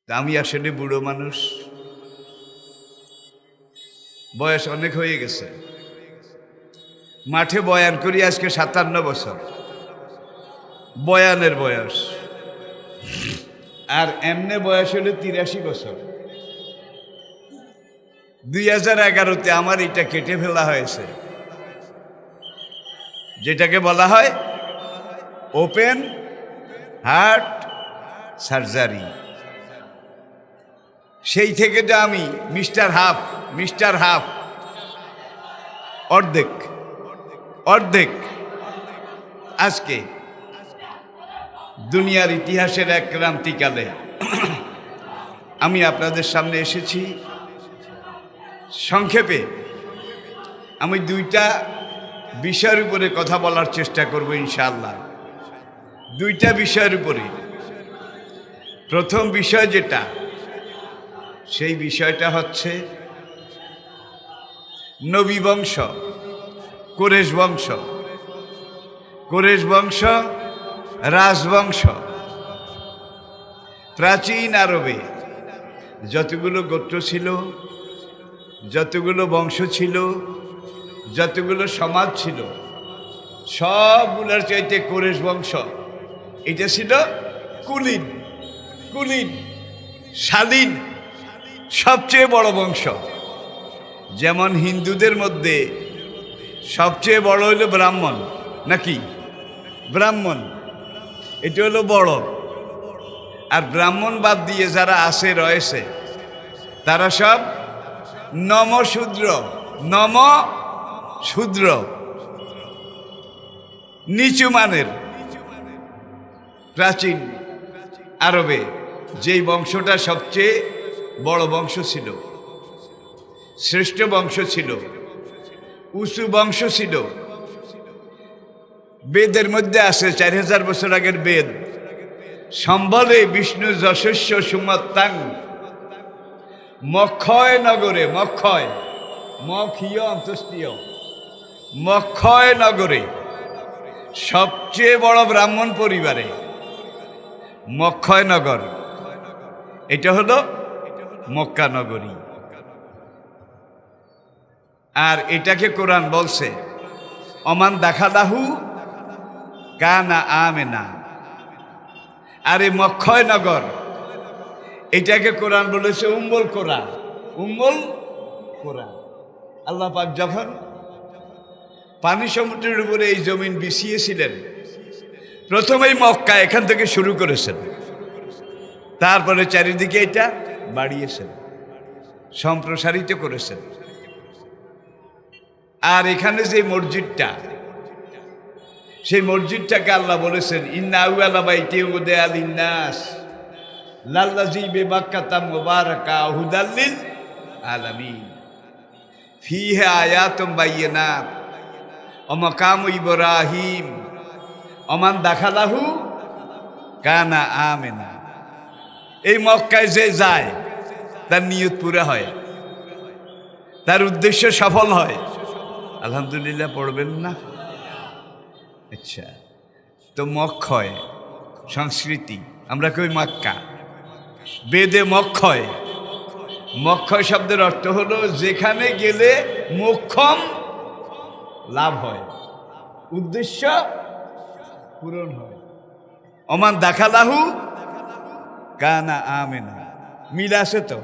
আমি আসলে বুড়ো মানুষ, বয়স অনেক হয়ে গেছে। মাঠে বয়ান করি আজকে 57 বছর বয়ানের বয়স, আর এমনে বয়স হলো 83 বছর। 2011-তে আমার এটা কেটে ফেলা হয়েছে, যেটাকে বলা হয় ওপেন হার্ট সার্জারি। সেই থেকে যে আমি মিস্টার হাফ অর্ধেক অর্ধেক আজকে দুনিয়ার ইতিহাসের এক ক্রান্তিকালে আমি আপনাদের সামনে এসেছি। সংক্ষেপে আমি দুইটা বিষয়ের উপরে কথা বলার চেষ্টা করব ইনশাআল্লাহ। দুইটা বিষয়ের উপরে। প্রথম বিষয় যেটা, সেই বিষয়টা হচ্ছে নবী বংশ, কুরেশ বংশ, রাজবংশ। প্রাচীন আরবে যতগুলো গোত্র ছিল, যতগুলো বংশ ছিল, যতগুলো সমাজ ছিল, সবগুলোর চাইতে কুরেশ বংশ এটা ছিল কুলীন, শালীন, সবচেয়ে বড় বংশ। যেমন হিন্দুদের মধ্যে সবচেয়ে বড় হলো ব্রাহ্মণ, নাকি? ব্রাহ্মণ এটা হলো বড়। আর ব্রাহ্মণ বাদ দিয়ে যারা আছে রয়েছে তারা সব নমশূদ্র, নিচু মানের। প্রাচীন আরবে যেই বংশটা সবচেয়ে বড় বংশ ছিল, শ্রেষ্ঠ বংশ ছিল, উঁচু বংশ ছিল। বেদের মধ্যে আছে 4000 বছর আগের বেদ, সম্বলে বিষ্ণু যশস্য সুমত্তাং মক্ষয় নগরে, মক্ষয় নগরে সবচেয়ে বড় ব্রাহ্মণ পরিবারে মক্ষয় নগর, এটা হলো মক্কা নগরী। আর এটাকে কোরআন বলছে অমান দাখালাহু কানা আমেনা। আর এই মক্ষয় নগর এটাকে কোরআন বলেছে উম্মুল কোরা। আল্লাহ পাক যখন পানি সমুদ্রের উপরে এই জমিন বিছিয়েছিলেন, প্রথমেই মক্কা এখান থেকে শুরু করেছেন, তারপরে চারিদিকে এটা বাড়িয়েছেন, সম্প্রসারিত করেছেন। আর এখানে যে মসজিদটা, সেই মসজিদটাকে আল্লাহ বলেছেন ইন্না আউয়ালা বাইতিন উদিয়া লিন-নাস লাল্লাযী বিবাক্কাতা মুবারাকা হুদাল লিল আলামিন ফীহি আয়াতুম বাইয়িনাত ওয়া মাকামু ইব্রাহিম ওয়া মান দাখালাহু কানা আমিনা। এই মক্কায় যে যায় তার নিয়ত পুরা হয়, তার উদ্দেশ্য সফল হয়। আলহামদুলিল্লাহ পড়বেন না? আচ্ছা, তো মক্ষয় সংস্কৃতি, আমরা কই মক্কা, বেদে মক্ষয় শব্দের অর্থ হলো যেখানে গেলে মোক্ষম লাভ হয়, উদ্দেশ্য পূরণ হয়। ওমান দাখালাহু কানা আমেনা। মিল আছে তো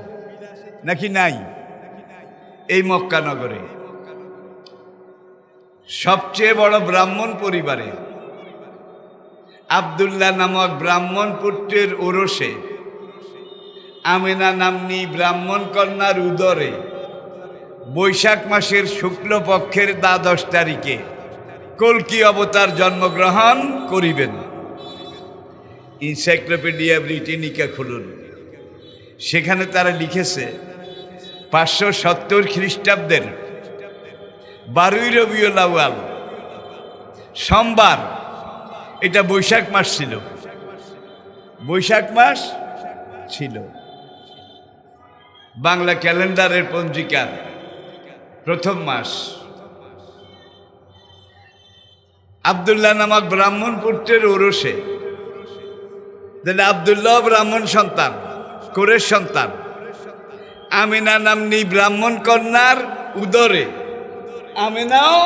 নাকি নাই? এই মক্কা নগরে সবচেয়ে বড় ব্রাহ্মণ পরিবারে আব্দুল্লাহ নামক ব্রাহ্মণ পুত্রের ওরসে আমেনা নাম্নী ব্রাহ্মণ কন্যার উদরে বৈশাখ মাসের শুক্লপক্ষের 10 তারিখে কল্কি অবতার জন্মগ্রহণ করিবেন। এনসাইক্লোপিডিয়া ব্রিটানিকা খুলুন, সেখানে তারা লিখেছে 570 খ্রিস্টাব্দের 12ই রবিউল আউয়াল সোমবার, এটা বৈশাখ মাস ছিল। বাংলা ক্যালেন্ডারের পঞ্জিকার প্রথম মাস। আব্দুল্লাহ নামক ব্রাহ্মণ পুত্রের ওরসে, আব্দুল্লাহ ব্রাহ্মণ সন্তান, কুরেশ সন্তান। আমিনা নামনি ব্রাহ্মণ কন্যার উদরে আমিনাও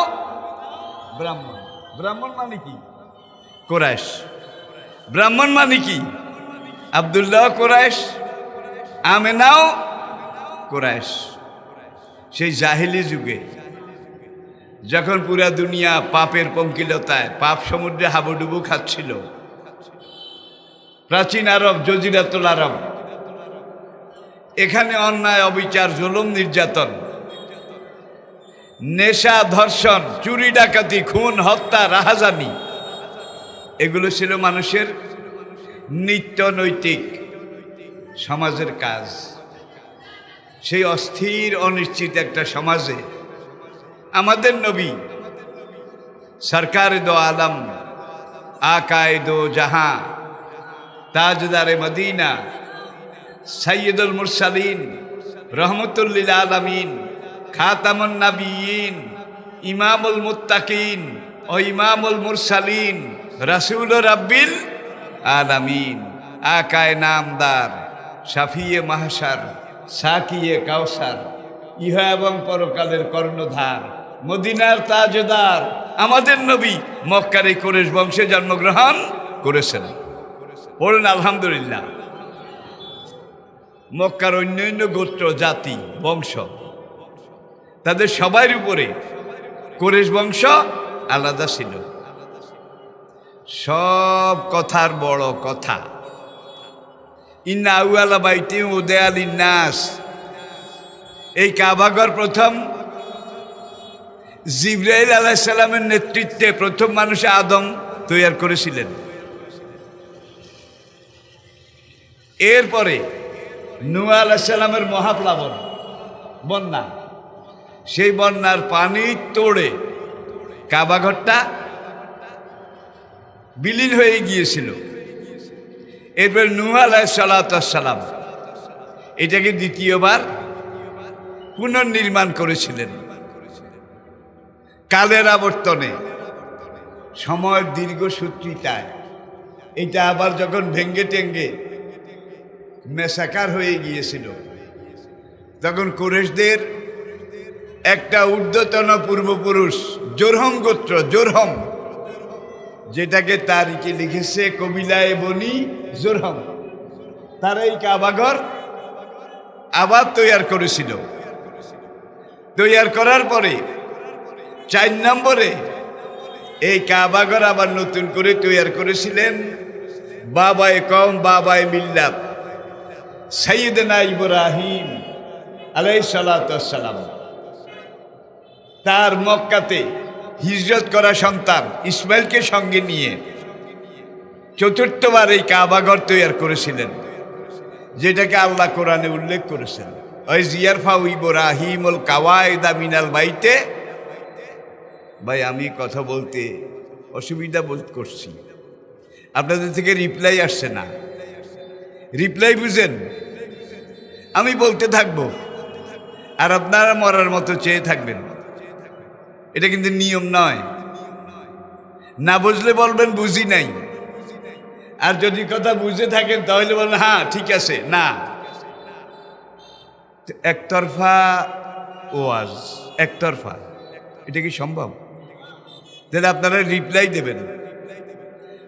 ব্রাহ্মণ। ব্রাহ্মণ মানে কি? কুরাইশ। ব্রাহ্মণ মানে কি? আব্দুল্লাহ কুরাইশ, আমিনাও কুরাইশ। সেই জাহিলি যুগে যখন পুরা দুনিয়া পাপের পঙ্কিলতায় পাপ সমুদ্রে হাবুডুবু খাচ্ছিল, প্রাচীন আরব, জজিরাতুল আরব, এখানে অন্যায়, অবিচার, জুলুম, নির্যাতন, নেশা, ধর্ষণ, চুরি, ডাকাতি, খুন, হত্যা, রাহাজানি, এগুলো ছিল মানুষের নিত্য নৈতিক সমাজের কাজ। সেই অস্থির অনিশ্চিত একটা সমাজে আমাদের নবী সরকার দো আলম, আকায়ে দো জাহাঁ, তাজদারে মদিনা, সৈয়দুল মুরসালিন, রহমতুল লিল আলামিন, খাতামুন নবিয়্যিন, ইমামুল মুত্তাকিন ও ইমামুল মুরসালিন, রাসূল রাব্বিল আলামিন, আকায়ে নামদার, শাফিয়ে মাহশার, সাকিয়ে কাউসার, ইহা এবং পরকালের কর্ণধার, মদিনার তাজদার আমাদের নবী মক্কার এই কুরাইশ বংশে জন্মগ্রহণ করেছেন। বলুন আলহামদুলিল্লাহ। মক্কার অন্যান্য গোত্র, জাতি, বংশ, তাদের সবার উপরে কুরাইশ বংশ আলাদা ছিল। সব কথার বড় কথা, ইন্না আউয়ালা বাইতিন উদিআ লিন-নাস, এই কাবাঘর প্রথম জিবরাইল আলাইহিস সালামের নেতৃত্বে প্রথম মানুষ আদম তৈরি করেছিলেন। এরপরে নূহ আলাইহিস সালামের মহাপ্লাবন, বন্যা, সেই বন্যার পানি তোড়ে কাবাঘরটা বিলীন হয়ে গিয়েছিল। এরপর নূহ আলাইহিস সালাম এটাকে দ্বিতীয়বার পুনর্নির্মাণ করেছিলেন। কালের আবর্তনে, সময়ের দীর্ঘসূত্রিতায় এটা আবার যখন ভেঙ্গে টেঙ্গে মেসাকার হয়ে গিয়েছিল, তখন কুরাইশদের একটা ঊর্ধ্বতন পূর্বপুরুষ জোরহম গোত্র, জোরহম, যেটাকে তারিখে লিখেছে কবিলায়ে বনি জোরহম, তারা এই কাবাঘর আবার তৈরি করেছিল। তৈরি করার পরে 4 নম্বরে এই কাবাঘর আবার নতুন করে তৈরি করেছিলেন বাবায়ে কওম, বাবায়ে মিল্লাত, সাইয়েদনা ইব্রাহিম আলাইহিস সালাম। তার মক্কাতে হিজরত করা সন্তান ইসমাইলকে সঙ্গে নিয়ে চতুর্থবার এই কাবাঘর তৈরি করেছিলেন, যেটাকে আল্লাহ কোরআনে উল্লেখ করেছেন, ওয়াইজ ইয়ারফাউ ইব্রাহিমুল কাওয়াইদা মিনাল বাইতে। ভাই, আমি কথা বলতে অসুবিধা বোধ করছি, আপনাদের থেকে রিপ্লাই আসছে না। রিপ্লাই বুঝেন? আমি বলতে থাকবো আর আপনারা মরার মতো চেয়ে থাকবেন, এটা কিন্তু নিয়ম নয়। না বুঝলে বলবেন বুঝি নাই, আর যদি কথা বুঝে থাকেন তাহলে বলবেন হ্যাঁ ঠিক আছে। না, একতরফা ওয়াজ, একতরফা, এটা কি সম্ভব? তাহলে আপনারা রিপ্লাই দেবেন।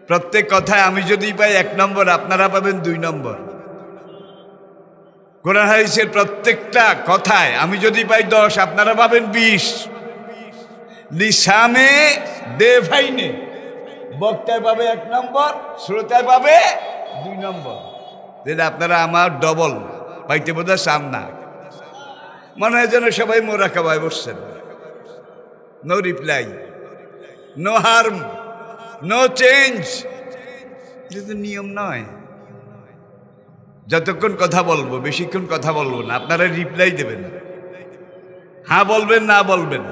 প্রত্যেক কথায় আমি যদি পাই 1 নম্বর, আপনারা পাবেন 2 নম্বর। কোরআন হাদিসের প্রত্যেকটা কথায় আমি যদি পাই 10, আপনারা পাবেন 20। লিসামে দে ভাইনে, বক্তায় পাবে 1 নম্বর, শ্রোতায় পাবে 2 নম্বর। তাহলে আপনারা আমার ডবল পাইতে বোধহয় চান না। মনে হয় যেন সবাই মোরাকাবায় বসছেন। No reply, no harm, no change. এটা তো নিয়ম নয়। যতক্ষণ কথা বলবো, বেশিক্ষণ কথা বলবো না, আপনারা রিপ্লাই দেবেন। হ্যাঁ বলবেন, না বলবেন।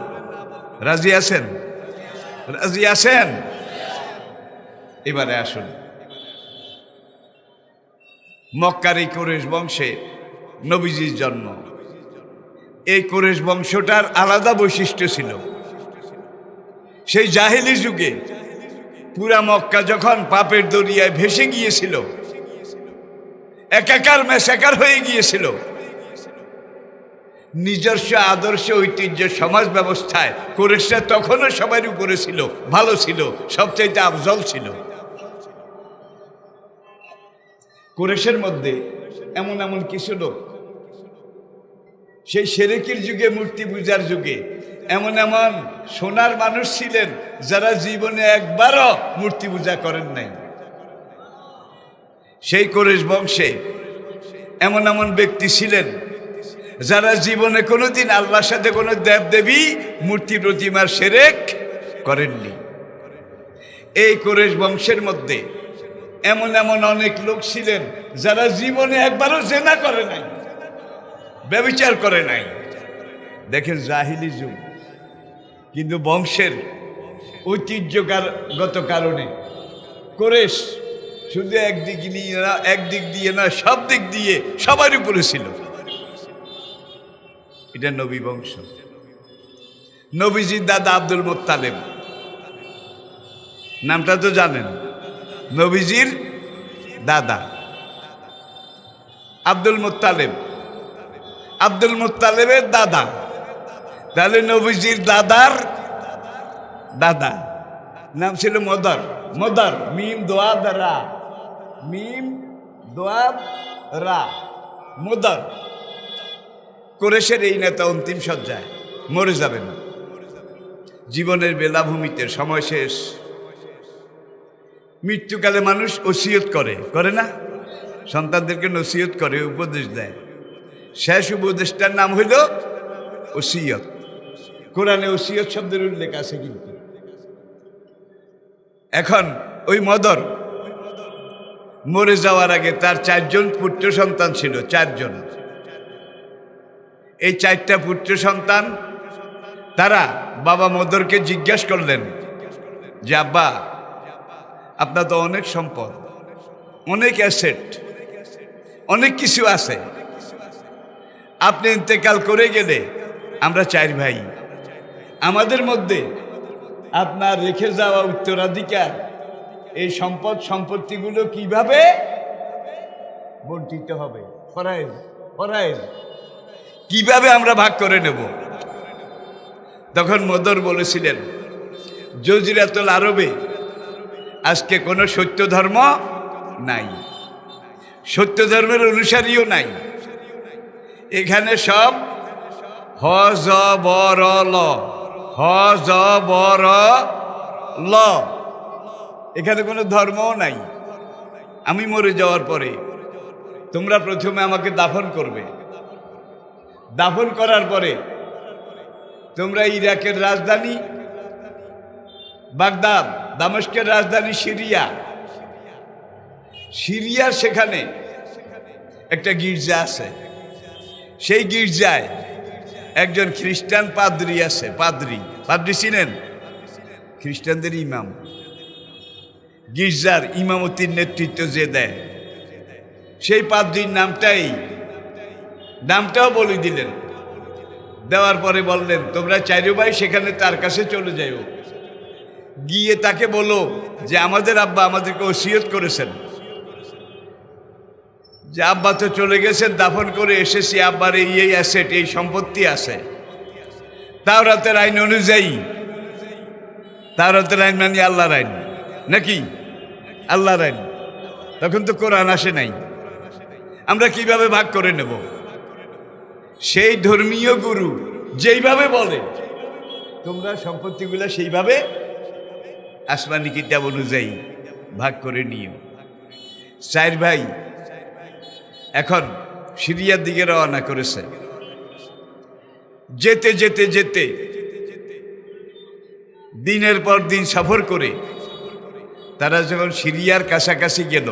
রাজি আছেন? রাজি আছেন? এবারে আসুন, মক্কার এই কুরাইশ বংশে নবীজির জন্ম। এই কুরাইশ বংশটার আলাদা বৈশিষ্ট্য ছিল। সেই জাহেলি যুগে পুরা মক্কা যখন পাপের দরিয়ায় ভেসে গিয়েছিল, একাকার মেশাকার হয়ে গিয়েছিল। নিজস্ব আদর্শ ঐতিহ্য সমাজ ব্যবস্থায় কুরাইশরা তখনও সবার উপরে ছিল, ভালো ছিল, সবচাইতে আফজল ছিল। কুরাইশের মধ্যে এমন এমন কিছু লোক সেই শিরকের যুগে, মূর্তি পূজার যুগে এমন এমন সোনার মানুষ ছিলেন যারা জীবনে একবারও মূর্তি পূজা করেন নাই। সেই কুরাইশ বংশে এমন এমন ব্যক্তি ছিলেন যারা জীবনে কোনোদিন আল্লাহর সাথে কোনো দেবদেবী মূর্তি প্রতিমার শিরক করেননি। এই কুরাইশ বংশের মধ্যে এমন এমন অনেক লোক ছিলেন যারা জীবনে একবারও জিনা করে নাই, ব্যভিচার করে নাই। দেখেন জাহিলি যুগ, কিন্তু বংশের ঐতিহ্যগত কারণে কুরাইশ শুধু একদিক দিয়ে না, সব দিক দিয়ে সবার উপরে ছিল। এটা নবী বংশ। নবীজির দাদা আব্দুল মুত্তালিব, নামটা তো জানেন, নবীজির দাদা আব্দুল মুত্তালিব, আব্দুল মুত্তালিবের দাদা, তাহলে নবীজির দাদার দাদা নাম ছিল মদর। মদর, মিম দোয়াদ রা, মিম দোয়াদ রা, মদর। কুরাইশের এই নেতা অন্তিম সজ্জায় মরে যাবেন, জীবনের বেলাভূমিতে, সময় শেষ। মৃত্যুকালে মানুষ ওসিয়ত করে না, সন্তানদেরকে নসিহত করে, উপদেশ দেয়। শেষ উপদেশটার নাম হইল ওসিয়ত। কোরআনে ওসিয়ত শব্দের উল্লেখ আছে। কিন্তু এখন ওই মদর মরে যাওয়ার আগে তার 4 জন পুত্র সন্তান ছিল, 4 জন। এই 4টা পুত্র সন্তান তারা বাবা মদরকে জিজ্ঞাসা করলেন যে আব্বা, আপনার তো অনেক সম্পদ, অনেক অ্যাসেট, অনেক কিছু আছে, আপনি ইন্তেকাল করে গেলে আমরা 4 ভাই, আমাদের মধ্যে আপনার রেখে যাওয়া উত্তরাধিকার, এই সম্পদ সম্পত্তিগুলো কিভাবে বন্টিত হবে, ফরায়েজ কিভাবে আমরা ভাগ করে নেব। তখন মদর বলেছিলেন, জজিরাতুল আরবে আজকে কোনো সত্য ধর্ম নাই, সত্য ধর্মের অনুসারীও নাই। এখানে সব হজবরল, হজবরল, এখানে কোনো ধর্মও নাই। আমি মরে যাওয়ার পরে তোমরা প্রথমে আমাকে দাফন করবে, দাফন করার পরে তোমরা ইরাকের রাজধানী বাগদাদ, দামেস্কের রাজধানী সিরিয়া, সিরিয়ার সেখানে একটা গির্জা আছে, সেই গির্জায় একজন খ্রিস্টান পাদ্রী আছে। পাদ্রী ছিলেন খ্রিস্টানদের ইমাম। গির্জার ইমামতির নেতৃত্ব যে দেয়, সেই পাদ্রীর নামটাও বলে দিলেন। দেওয়ার পরে বললেন, তোমরা 4 ভাই সেখানে তার কাছে চলে যাইও, গিয়ে তাকে বলো যে আমাদের আব্বা আমাদেরকে ওসিয়ত করেছেন যে আব্বা তো চলে গেছেন, দাফন করে এসেছি, আব্বার এই অ্যাসেট, এই সম্পত্তি আছে। তাওরাতের আইন অনুযায়ী, তাওরাতের আইন মানে আল্লাহর আইন নাকি, আল্লাহর আইন, তখন তো কোরআন আসে নাই, আমরা কিভাবে ভাগ করে নেব। সেই ধর্মীয় গুরু যেইভাবে বলে তোমরা সম্পত্তিগুলা সেইভাবে আসমানি কিতাব অনুযায়ী ভাগ করে নিও। 4 ভাই এখন সিরিয়ার দিকে রওনা করেছে। যেতে যেতে যেতে দিনের পর দিন সফর করে তারা যখন সিরিয়ার কাছাকাছি গেল,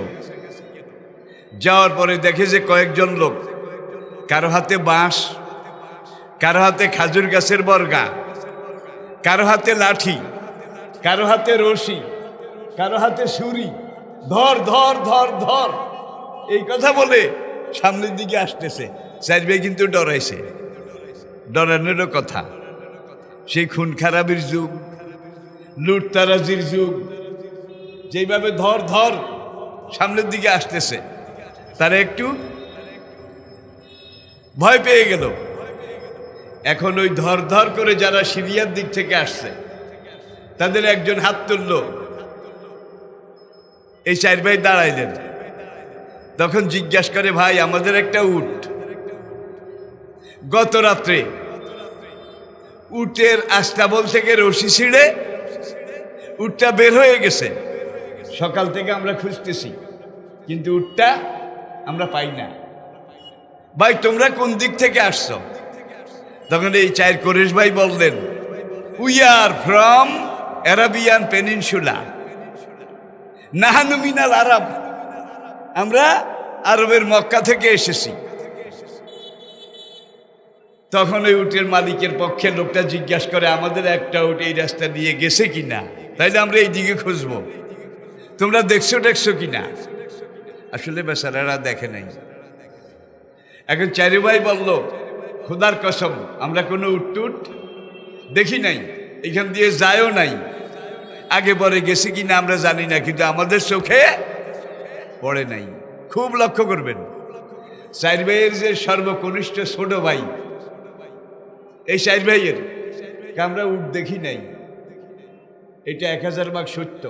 যাওয়ার পরে দেখে যে কয়েকজন লোক, কারো হাতে বাঁশ, কারো হাতে খাজুর গাছের বর্গা, কারো হাতে লাঠি, কারো হাতে রশি, কারো হাতে ছুরি, ধর ধর ধর ধর এই কথা বলে সামনের দিকে আসতেছে। 4 ভাই কিন্তু ডরাইছে, ডরানোরও কথা। সেই খুন খারাপির যুগ, লুটতারাজির যুগ, যেইভাবে ধর ধর সামনের দিকে আসতেছে, তারা একটু ভয় পেয়ে গেল। এখন ওই ধর ধর করে যারা সিরিয়ার দিক থেকে আসছে তাদের একজন হাত তুলল, এই 4 ভাই দাঁড়াইলেন। তখন জিজ্ঞাসা করে, ভাই আমাদের একটা উট গত রাত্রে উটের আস্তাবল থেকে রশি ছিঁড়ে উটটা বের হয়ে গেছে, সকাল থেকে আমরা খুঁজতেছি কিন্তু উটটা আমরা পাই না। ভাই তোমরা কোন দিক থেকে আসছো? তখন এই 4 কোরেশ ভাই বললেন, we are from Arabian peninsula, নাহানু মিনাল আরব, আমরা আরবের মক্কা থেকে এসেছি। তখন ওই উটের মালিকের পক্ষে লোকটা জিজ্ঞাসা করে, আমাদের একটা উট এই রাস্তা দিয়ে গেছে কিনা, তাইলে আমরা এই দিকে খুঁজবো, তোমরা দেখছো কিনা? আসলে বেচারারা দেখে নাই। এখন 4 ভাই বলল, খোদার কসম আমরা কোনো উট দেখি নাই, এখান দিয়ে যায়ও নাই, আগে পরে গেছে কিনা আমরা জানি না, কিন্তু আমাদের চোখে পড়ে নাই। খুব লক্ষ্য করবেন, 4 ভাইয়ের যে সর্বকনিষ্ঠ ছোট ভাই, এই 4 ভাইয়ের আমরা উট দেখি নাই, এটা 1000 ভাগ সত্য।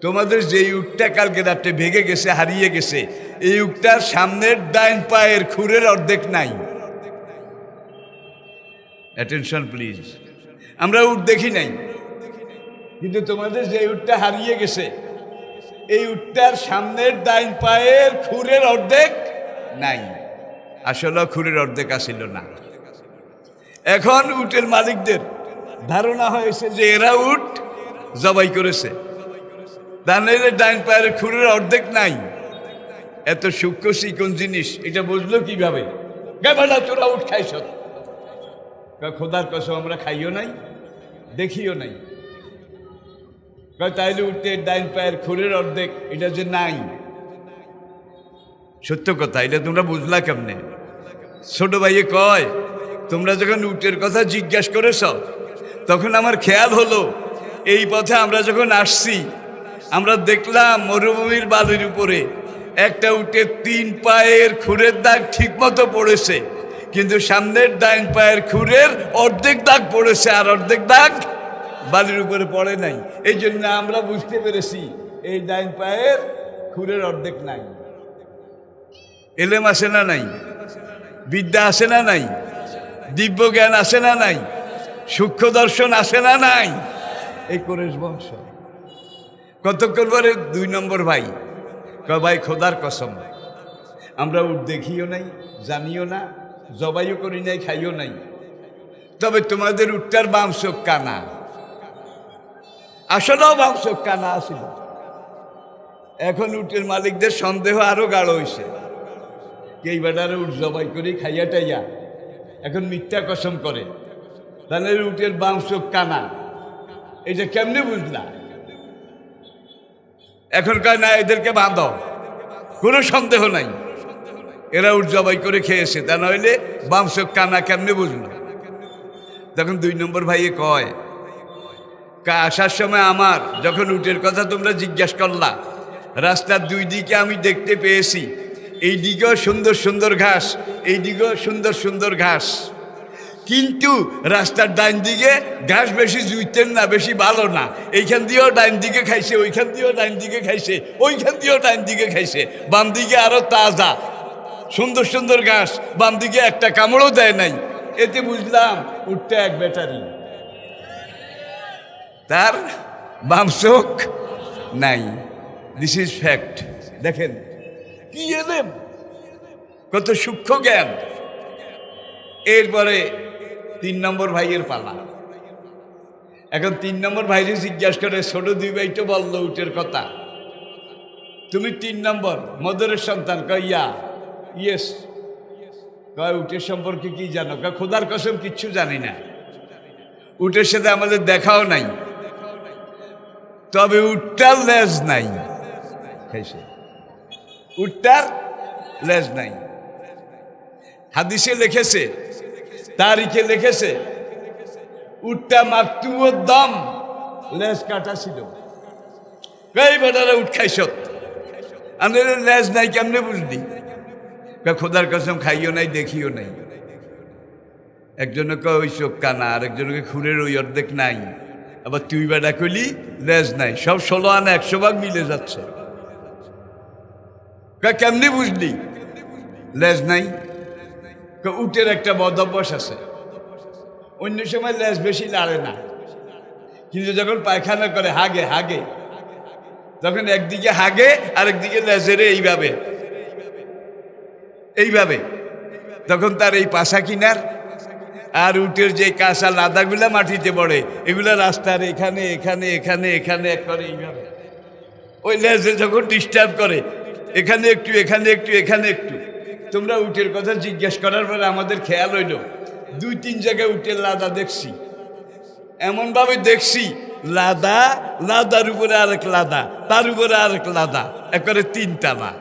তোমাদের যে উটটা কালকে রাত্রে ভেঙে গেছে, হারিয়ে গেছে, এই উটটার সামনের ডাইন পায়ের খুরের অর্ধেক নাই। অ্যাটেনশন প্লিজ, আমরা উট দেখি নাই, কিন্তু তোমাদের যে উটটা হারিয়ে গেছে এই উটটার সামনের ডাইন পায়ের খুরের অর্ধেক নাই। আসলে খুরের অর্ধেক আসিল না। এখন উটের মালিকদের ধারণা হয়েছে যে এরা উট জবাই করেছে, দানের ডাইন পায়ের খুরের অর্ধেক নাই। এত সূক্ষ্ম চিকন জিনিস, এটা বুঝলো কিভাবে? গাবাটা তোরা উট খাইছ? খোদার কসম আমরা খাইও নাই, দেখিও নাই। তাইলে উটের ডাইন পায়ের খুরের অর্ধেক এটা যে নাই, সত্য কথা, এটা তোমরা বুঝলা কেমনে? ছোট ভাইয়ে কয়, তোমরা যখন উটের কথা জিজ্ঞাসা করেছ তখন আমার খেয়াল হলো, এই পথে আমরা যখন আসছি আমরা দেখলাম মরুভূমির বালির উপরে একটা উটের 3 পায়ের খুরের দাগ ঠিক মতো পড়েছে, কিন্তু সামনের ডাইন পায়ের খুরের অর্ধেক দাগ পড়েছে, আর অর্ধেক দাগ বালির উপরে পড়ে নাই। এই জন্য আমরা বুঝতে পেরেছি এই ডাইন পায়ের খুরের অর্ধেক নাই। এলেম আসে না নাই? বিদ্যা আসে না নাই? দিব্য জ্ঞান আসে না নাই? সূক্ষ্ম দর্শন আসে না নাই? এই কোরেশ বংশ। কতক্ষণ পরে 2 নম্বর ভাই কয়, ভাই খোদার কসম আমরা উট দেখিও নাই, জানিও না, জবাইও করি নাই, খাইও নাই, তবে তোমাদের উটটার বাম চোখ কানা। আসলেও বাম চোখ কানা আসিল। এখন উটের মালিকদের সন্দেহ আরো গাঢ় হয়েছে, এই বেটারে উট জবাই করি খাইয়া টাইয়া এখন মিথ্যা কসম করে, তাহলে উটের বাম চোখ কানা, এটা কেমনে বুঝলা? এখন কয় না, এদেরকে বাঁধো, কোনো সন্দেহ নাই, এরা উট জবাই করে খেয়েছে, তা নইলে বাম চোখ কানা কেমনে বুঝলো? তখন 2 নম্বর ভাইয়ে কয়, আসার সময় আমার যখন উটের কথা তোমরা জিজ্ঞাসা করলা, রাস্তার 2 দিকে আমি দেখতে পেয়েছি, এই দিকেও সুন্দর সুন্দর ঘাস, এই দিকেও সুন্দর সুন্দর ঘাস, কিন্তু রাস্তার ডাইন দিকে ঘাস বেশি জুইতেন না, বেশি ভালো না, এইখান দিয়েও ডাইন দিকে খাইছে, ওইখান দিয়েও ডাইন দিকে খাইছে, ওইখান দিয়েও ডাইন দিকে খাইছে, বাম দিকে আরো তাজা সুন্দর সুন্দর ঘাস, বাম দিকে একটা কামড়ও দেয় নাই। এতে বুঝলাম উটটা এক ব্যাটারি, তার বাম চোখ নাই। This is fact. দেখেন কি এলেম, কত সূক্ষ্ম জ্ঞান। এরপরে 3 নম্বর ভাইয়ের পালা। এখন 3 নম্বর ভাইরে জিজ্ঞাসা করে, ছোট 2 ভাই তো বললো উটের কথা, তুমি 3 নম্বর মদরের সন্তান? কয় ইয়েস। কয় উটের সম্পর্কে কি জানো? কয় খোদার কসম কিচ্ছু জানি না, উটের সাথে আমাদের দেখাও নাই, তবে উটটার লেজ নাই। খাইছে, উটটার লেজ নাই। হাদিসে লিখেছে, তারিখে লিখেছে, উটটা মাকতুমুদ দম, লেজ কাটা ছিল। এই বেটারা উট খাইছ, আমাদের লেজ নাই কেমনে বুঝলি? খোদার কসম খাইও নাই দেখিও নাই। একজনকে ওই চোখ কানা, আর একজনকে খুরের ওই অর্ধেক নাই। আবার তুই বেটা কইলি লেজ নাই, সব 16 আনা 100 ভাগ মিলে যাচ্ছে। কেমনি বুঝলি লেজ নাই? উটের একটা বদ অভ্যাস আছে, অন্য সময় লেজ বেশি লাড়ে না, কিন্তু যখন পায়খানা করে হাগে হাগে, তখন একদিকে হাগে আর একদিকে লেজেরে এইভাবে এইভাবে, তখন তার এই পাশা কিনার আর উটের যে কাঁচা লাদাগুলা মাটিতে পড়ে, এগুলা রাস্তার এখানে এখানে এখানে এখানে করে এইভাবে। ওই লেজে যখন ডিস্টার্ব করে, এখানে একটু এখানে একটু এখানে একটু। তোমরা উটের কথা জিজ্ঞেস করার পরে আমাদের খেয়াল হইল 2-3 জায়গায় উটের লাদা দেখছি, এমনভাবে দেখছি লাদা, লাদার উপরে আরেক লাদা, তার উপরে আরেক লাদা, একবারে 3 টানা।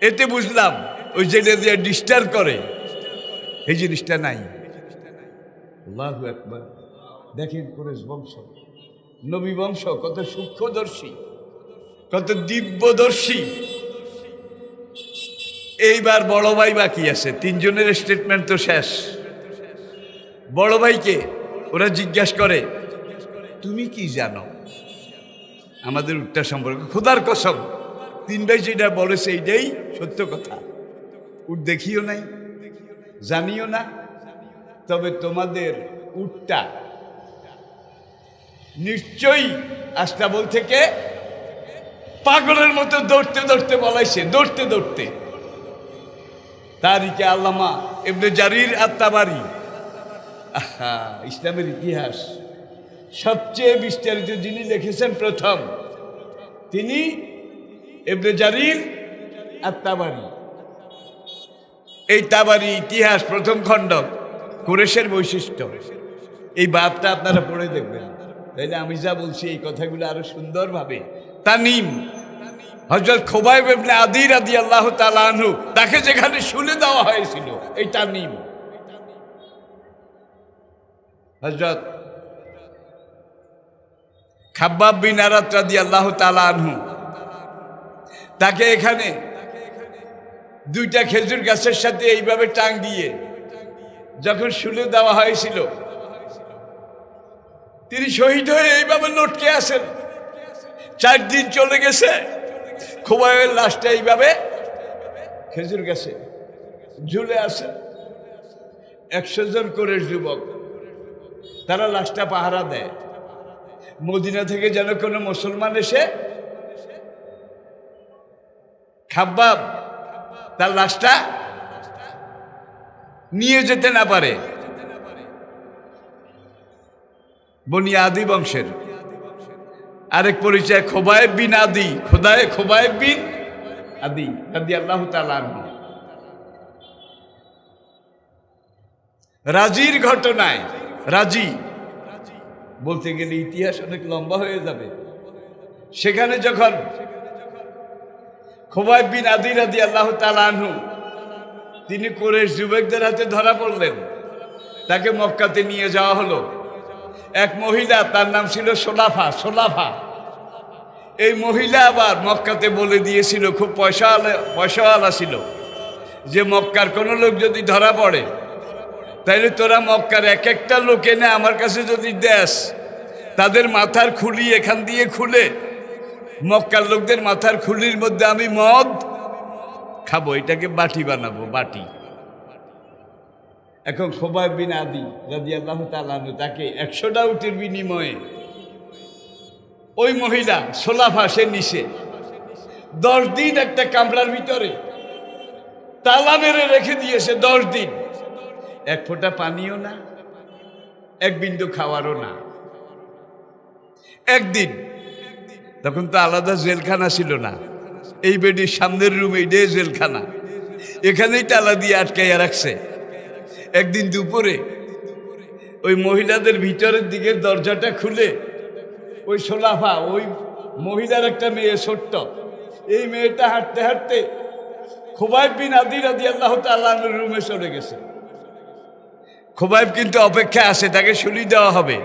এতে বুঝলাম ওই যেটা দিয়ে ডিস্টার্ব করে এই জিনিসটা নাই। আল্লাহু আকবার। দেখেন কুরাইশ বংশ, নবী বংশ কত সূক্ষ্মদর্শী, কত দিব্যদর্শী। এইবার বড় ভাই বাকি আছে, 3 জনের স্টেটমেন্ট তো শেষ। বড় ভাইকে ওরা জিজ্ঞাসা করে, তুমি কি জানো আমাদের উটটা সম্পর্কে? খোদার কসম 3 ভাই যেটা বলেছে এইটাই সত্য কথা। উট দেখিও নাই, জানিও না, তবে তোমাদের উটটা নিশ্চয়ই আস্তাবল থেকে পাগলের মতো দৌড়তে দৌড়তে বলাইছে, দৌড়তে দৌড়তে। তারিখে আল্লামা ইবনে জারির আত-তাবারি, আহা, ইসলামের ইতিহাস সবচেয়ে বিস্তারিত যিনি লিখেছেন প্রথম, তিনি ইবনে জারির আত-তাবারি। এই তাবারি ইতিহাস প্রথম খণ্ড, কুরাইশের বৈশিষ্ট্য। এই বাপটা আপনারা পড়ে দেখবেন, তাইলে আমি যা বলছি এই কথাগুলো আরো সুন্দরভাবে। তানিম, হযরত খুবাইব ইবনে আদি রাদিয়াল্লাহু তাআলা আনহু, তাকে যেখানে শুলে দেওয়া হয়েছিল এই তানিম। হযরত খাব্বাব বিন আরাত রাদিয়াল্লাহু তাআলা আনহু, তাকে এখানে 2টা খেজুর গাছের সাথে এইভাবে টাং দিয়ে যখন শুলে দেওয়া হয়েছিল, তিনি শহীদ হয়ে এইভাবে লটকে আছেন। 4 দিন চলে গেছে, খুবাইবের লাশটা এইভাবে খেজুর গাছে ঝুলে আছে। 100 জন করে যুবক, তারা লাশটা পাহারা দেয়। মদিনা থেকে যেন কোনো মুসলমান এসে খাব্বাব তার লাশটা নিয়ে যেতে না পারে। বনি আদি বংশের আরেক পরিচয় খুবাইব বিন আদি, খুবাইব বিন আদি রাদিয়াল্লাহু তাআলা আনহু। রাজির ঘটনায়, রাজি বলতে গেলে ইতিহাস অনেক লম্বা হয়ে যাবে। সেখানে যখন খুবাইব বিন আদি রাদিয়াল্লাহু তাআলা আনহু, তিনি কুরাইশ যুবকদের হাতে ধরা পড়লেন, তাকে মক্কাতে নিয়ে যাওয়া হলো। এক মহিলা, তার নাম ছিল সোলাফা। এই মহিলা আবার মক্কাতে বলে দিয়েছিল, খুব পয়সাওয়ালা ছিল, যে মক্কার কোনো লোক যদি ধরা পড়ে, তাইলে তোরা মক্কার এক একটা লোক এনে আমার কাছে যদি দেস, তাদের মাথার খুলি এখান দিয়ে খুলে, মক্কার লোকদের মাথার খুলির মধ্যে আমি মদ খাবো, এটাকে বাটি বানাবো, বাটি। এখন খুবাইব বিন আদি রাদিয়াল্লাহু তাআলা আনহু, তাকে 100টা উটের বিনিময়ে ওই মহিলা সোলাফা, সে নিচে 10 দিন একটা কামরার ভিতরে তালা মেরে রেখে দিয়েছে। 10 দিন, 1 ফোঁটা পানিও না, 1 বিন্দু খাওয়ারও না। একদিন, তখন তো আলাদা জেলখানা ছিল না, এই বেডির সামনের রুম, এইটাই জেলখানা, এখানেই তালা দিয়ে আটকাইয়া রাখছে। একদিন দুপুরে ওই মহিলাদের ভিতরের দিকের দরজাটা খুলে ওই সোলাফা, ওই মহিলার একটা মেয়ে ছোট্ট, এই মেয়েটা হাঁটতে হাঁটতে খুবাইব বিন আদি রাদিয়াল্লাহু তাআলা আনহুর রুমে চলে গেছে। খুবাইব কিন্তু অপেক্ষা আছে, তাকে শুলি দেওয়া হবে।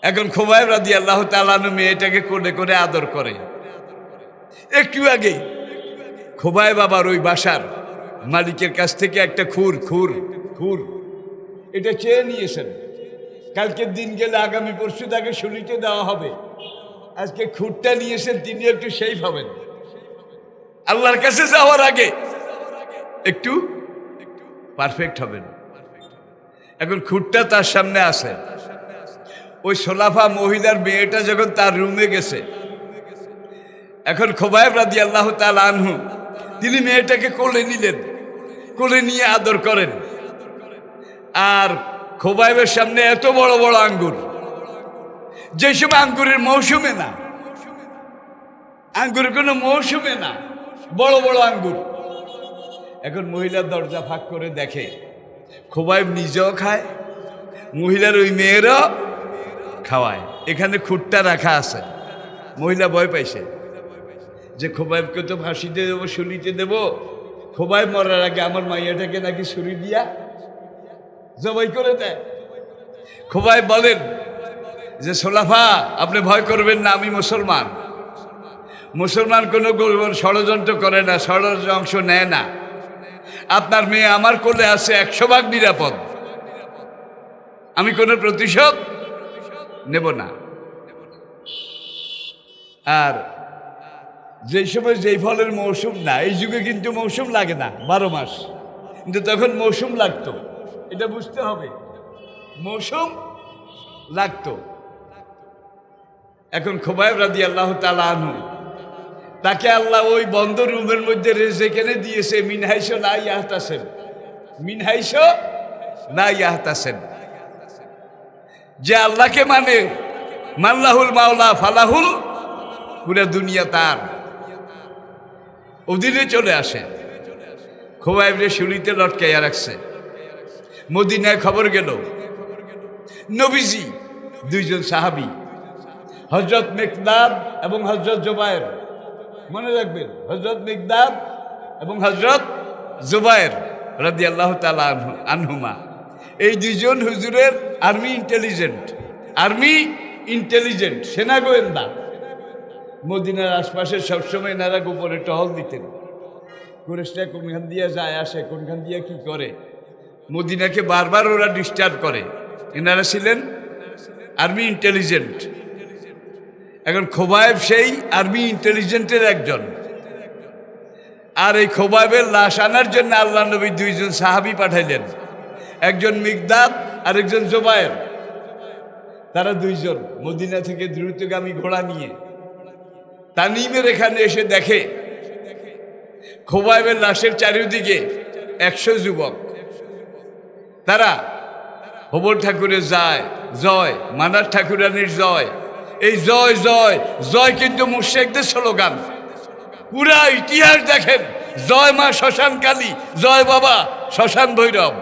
এখন খুবাইব রাদিয়াল্লাহু তাআলা আনহু মেয়েটাকে কোলে করে আদর করে, একটু আগে খোবায় বাবার ওই বাসার মালিকের কাছ থেকে একটা খুর খুর খুর এটা চেয়ে নিয়েছেন। কালকের দিন গেলে আগামী পরশু তাকে শুনিতে দেওয়া হবে। আজকে খুঁটটা নিয়েছেন, তিনি একটু সেই হবেন। আল্লাহর কাছে যাওয়ার আগে একটু পারফেক্ট হবেন। এখন খুঁটটা তার সামনে আছে। ওই সোলাফা মহিলার মেয়েটা যখন তার রুমে গেছে, এখন খোবাইব রাদিয়াল্লাহু তাআলা আনহু তিনি মেয়েটাকে কোলে নিলেন, কোলে নিয়ে আদর করেন। আর খোবাইবের সামনে এত বড় বড় আঙ্গুর, যে সময় আঙ্গুরের মৌসুমে না, আঙ্গুরের কোনো মৌসুমে না, বড় বড় আঙ্গুর। এখন মহিলার দরজা ফাঁক করে দেখে খোবাইব নিজেও খায়, মহিলার ওই মেয়েরও খাওয়ায়। এখানে খুঁটটা রাখা আছে। মহিলা ভয় পাইছে যে খোবাইবকে তো ফাঁসিতে দেবো, শুনিতে দেবো, খোবাইব মরার আগে আমার মাইয়াটাকে নাকি ছুরি দিয়া জবাই করে দেয়। খোবাইব বলেন যে সোলাফা আপনি ভয় করবেন না, আমি মুসলমান। মুসলমান কোনো ষড়যন্ত্র করে না, ষড়যন্ত্র অংশ নেয় না। আপনার মেয়ে আমার কোলে আছে, 100% নিরাপদ। আমি কোনো প্রতিশোধ নেব না। আর যেই সময় যেই ফলের মৌসুম না, এই যুগে কিন্তু মৌসুম লাগে না 12 মাস, কিন্তু তখন মৌসুম লাগতো। এটা বুঝতে হবে, মৌসুম লাগতো। এখন খোবাইব রাদিয়াল্লাহু তাআলা আনহু তাকে আল্লাহ ওই বন্ধ রুমের মধ্যে রেজেক এনে দিয়েছে। মিনহাইশো লা ইয়াহতাসেন, মিনহাইশো লা ইয়াহতাসেন। যে আল্লাহকে মানে, মাল্লাহুল মাওলা ফালাহুল, পুরা দুনিয়া তার অধীনে চলে আসে। খোবাইবরে শুলিতে লটকাইয়া রাখছে। মদিনায় খবর গেল, নবীজি দুইজন সাহাবী, হযরত মিকদাদ এবং হযরত জুবায়ের, মনে রাখবেন হযরত মিকদাদ এবং হযরত জুবায়ের রাদিয়াল্লাহু তাআলা আনহুমা, এই দুইজন হুজুরের আর্মি ইন্টেলিজেন্ট সেনা গোয়েন্দা। মদিনার আশপাশে সবসময় এনারা গোপনে টহল দিতেন। কুরাইশরা কোনখান দিয়ে যায় আসে, কোনখান দিয়ে কি করে, মদিনাকে বারবার ওরা ডিস্টার্ব করে। এনারা ছিলেন আর্মি ইন্টেলিজেন্ট। এখন খোবাইব সেই আর্মি ইন্টেলিজেন্টের একজন। আর এই খোবাইবের লাশ আনার জন্য আল্লাহ নবী দুইজন সাহাবী পাঠাইলেন, একজন মিকদাদ আর একজন জুবায়ের। তারা দুইজন মদিনা থেকে দ্রুতগামী ঘোড়া নিয়ে তানিমের এখানে এসে দেখে খোবাইবের লাশের চারিদিকে 100 যুবক। তারা হবর ঠাকুরের জয়, মানার ঠাকুরানির জয়, এই জয় জয় জয় কিন্তু মুশরিকদের স্লোগান। পুরা ইতিহাস দেখেন, জয় মা শ্মশান কালী, জয় বাবা শ্মশান ভৈরব।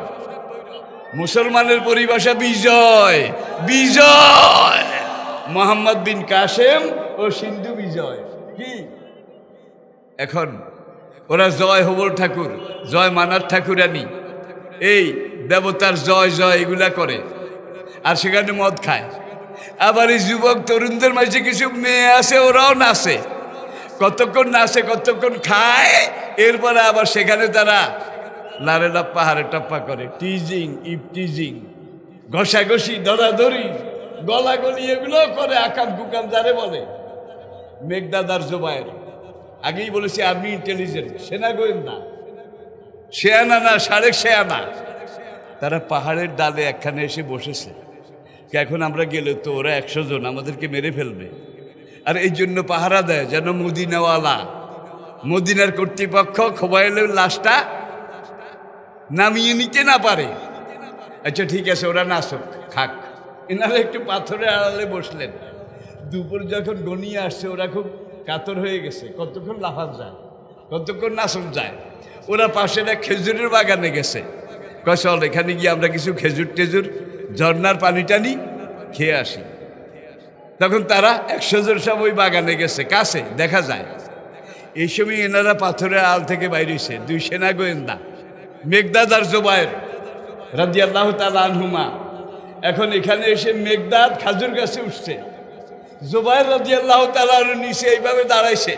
মুসলমানের পরিভাষা বিজয়, বিজয় মোহাম্মদ বিন কাসেম ও সিন্ধু বিজয়। কি এখন ওরা জয় হবর ঠাকুর, জয় মানার ঠাকুরানী, এই দেবতার জয় জয় এগুলা করে, আর সেখানে মদ খায়। আবার এই যুবক তরুণদের মাঝে কিছু মেয়ে আছে, ওরাও নাচে, কতক্ষণ নাচে কতক্ষণ খায়, এরপরে আবার সেখানে তারা লারে লাপ্পা হারে টাপ্পা করে, টিজিং ইপটিজিং, ঘষাঘষি ধরাধরি গলাগলি এগুলো করে, আকাম কুকাম যারে বলে। মেঘদাদার জুবায়ের, আগেই বলেছি আর্মি ইন্টেলিজেন্ট, সেনা গোয়েন্দা, শেয়ানা না, সাড়ে শেয়ানা। তারা পাহাড়ের ডালে একখানে এসে বসেছে। এখন আমরা গেলে তো ওরা 100 জন আমাদেরকে মেরে ফেলবে, আর এই জন্য পাহারা দেয় যেন মদিনাওয়ালা, মদিনার কর্তৃপক্ষ খোবাইবের লাশটা নামিয়ে নিতে না পারে। আচ্ছা ঠিক আছে, ওরা নাচক খাক। এনারা একটু পাথরের আড়ালে বসলেন। দুপুর যখন গনিয়ে আসছে, ওরা খুব কাতর হয়ে গেছে, কতক্ষণ লাফান যায়, কতক্ষণ নাচন যায়। ওরা পাশে এক খেজুরের বাগানে গেছে। কয় চল এখানে গিয়ে আমরা কিছু খেজুর টেজুর, ঝর্নার পানি টানি খেয়ে আসি। তখন তারা 100 জন সব ওই বাগানে গেছে, কাছে দেখা যায়। এই সময় এনারা পাথরের আড়াল থেকে বাইরেছে দুই সেনা গোয়েন্দা, মেঘদাদ আর জুবায়ের রাদিয়াল্লাহু তাআলা আনহুমা। এখন এখানে এসে মেঘদাদ খাজুর গাছে উঠছে, জুবায়ের রাদিয়াল্লাহু তাআলা নিচে এইভাবে দাঁড়াইছে।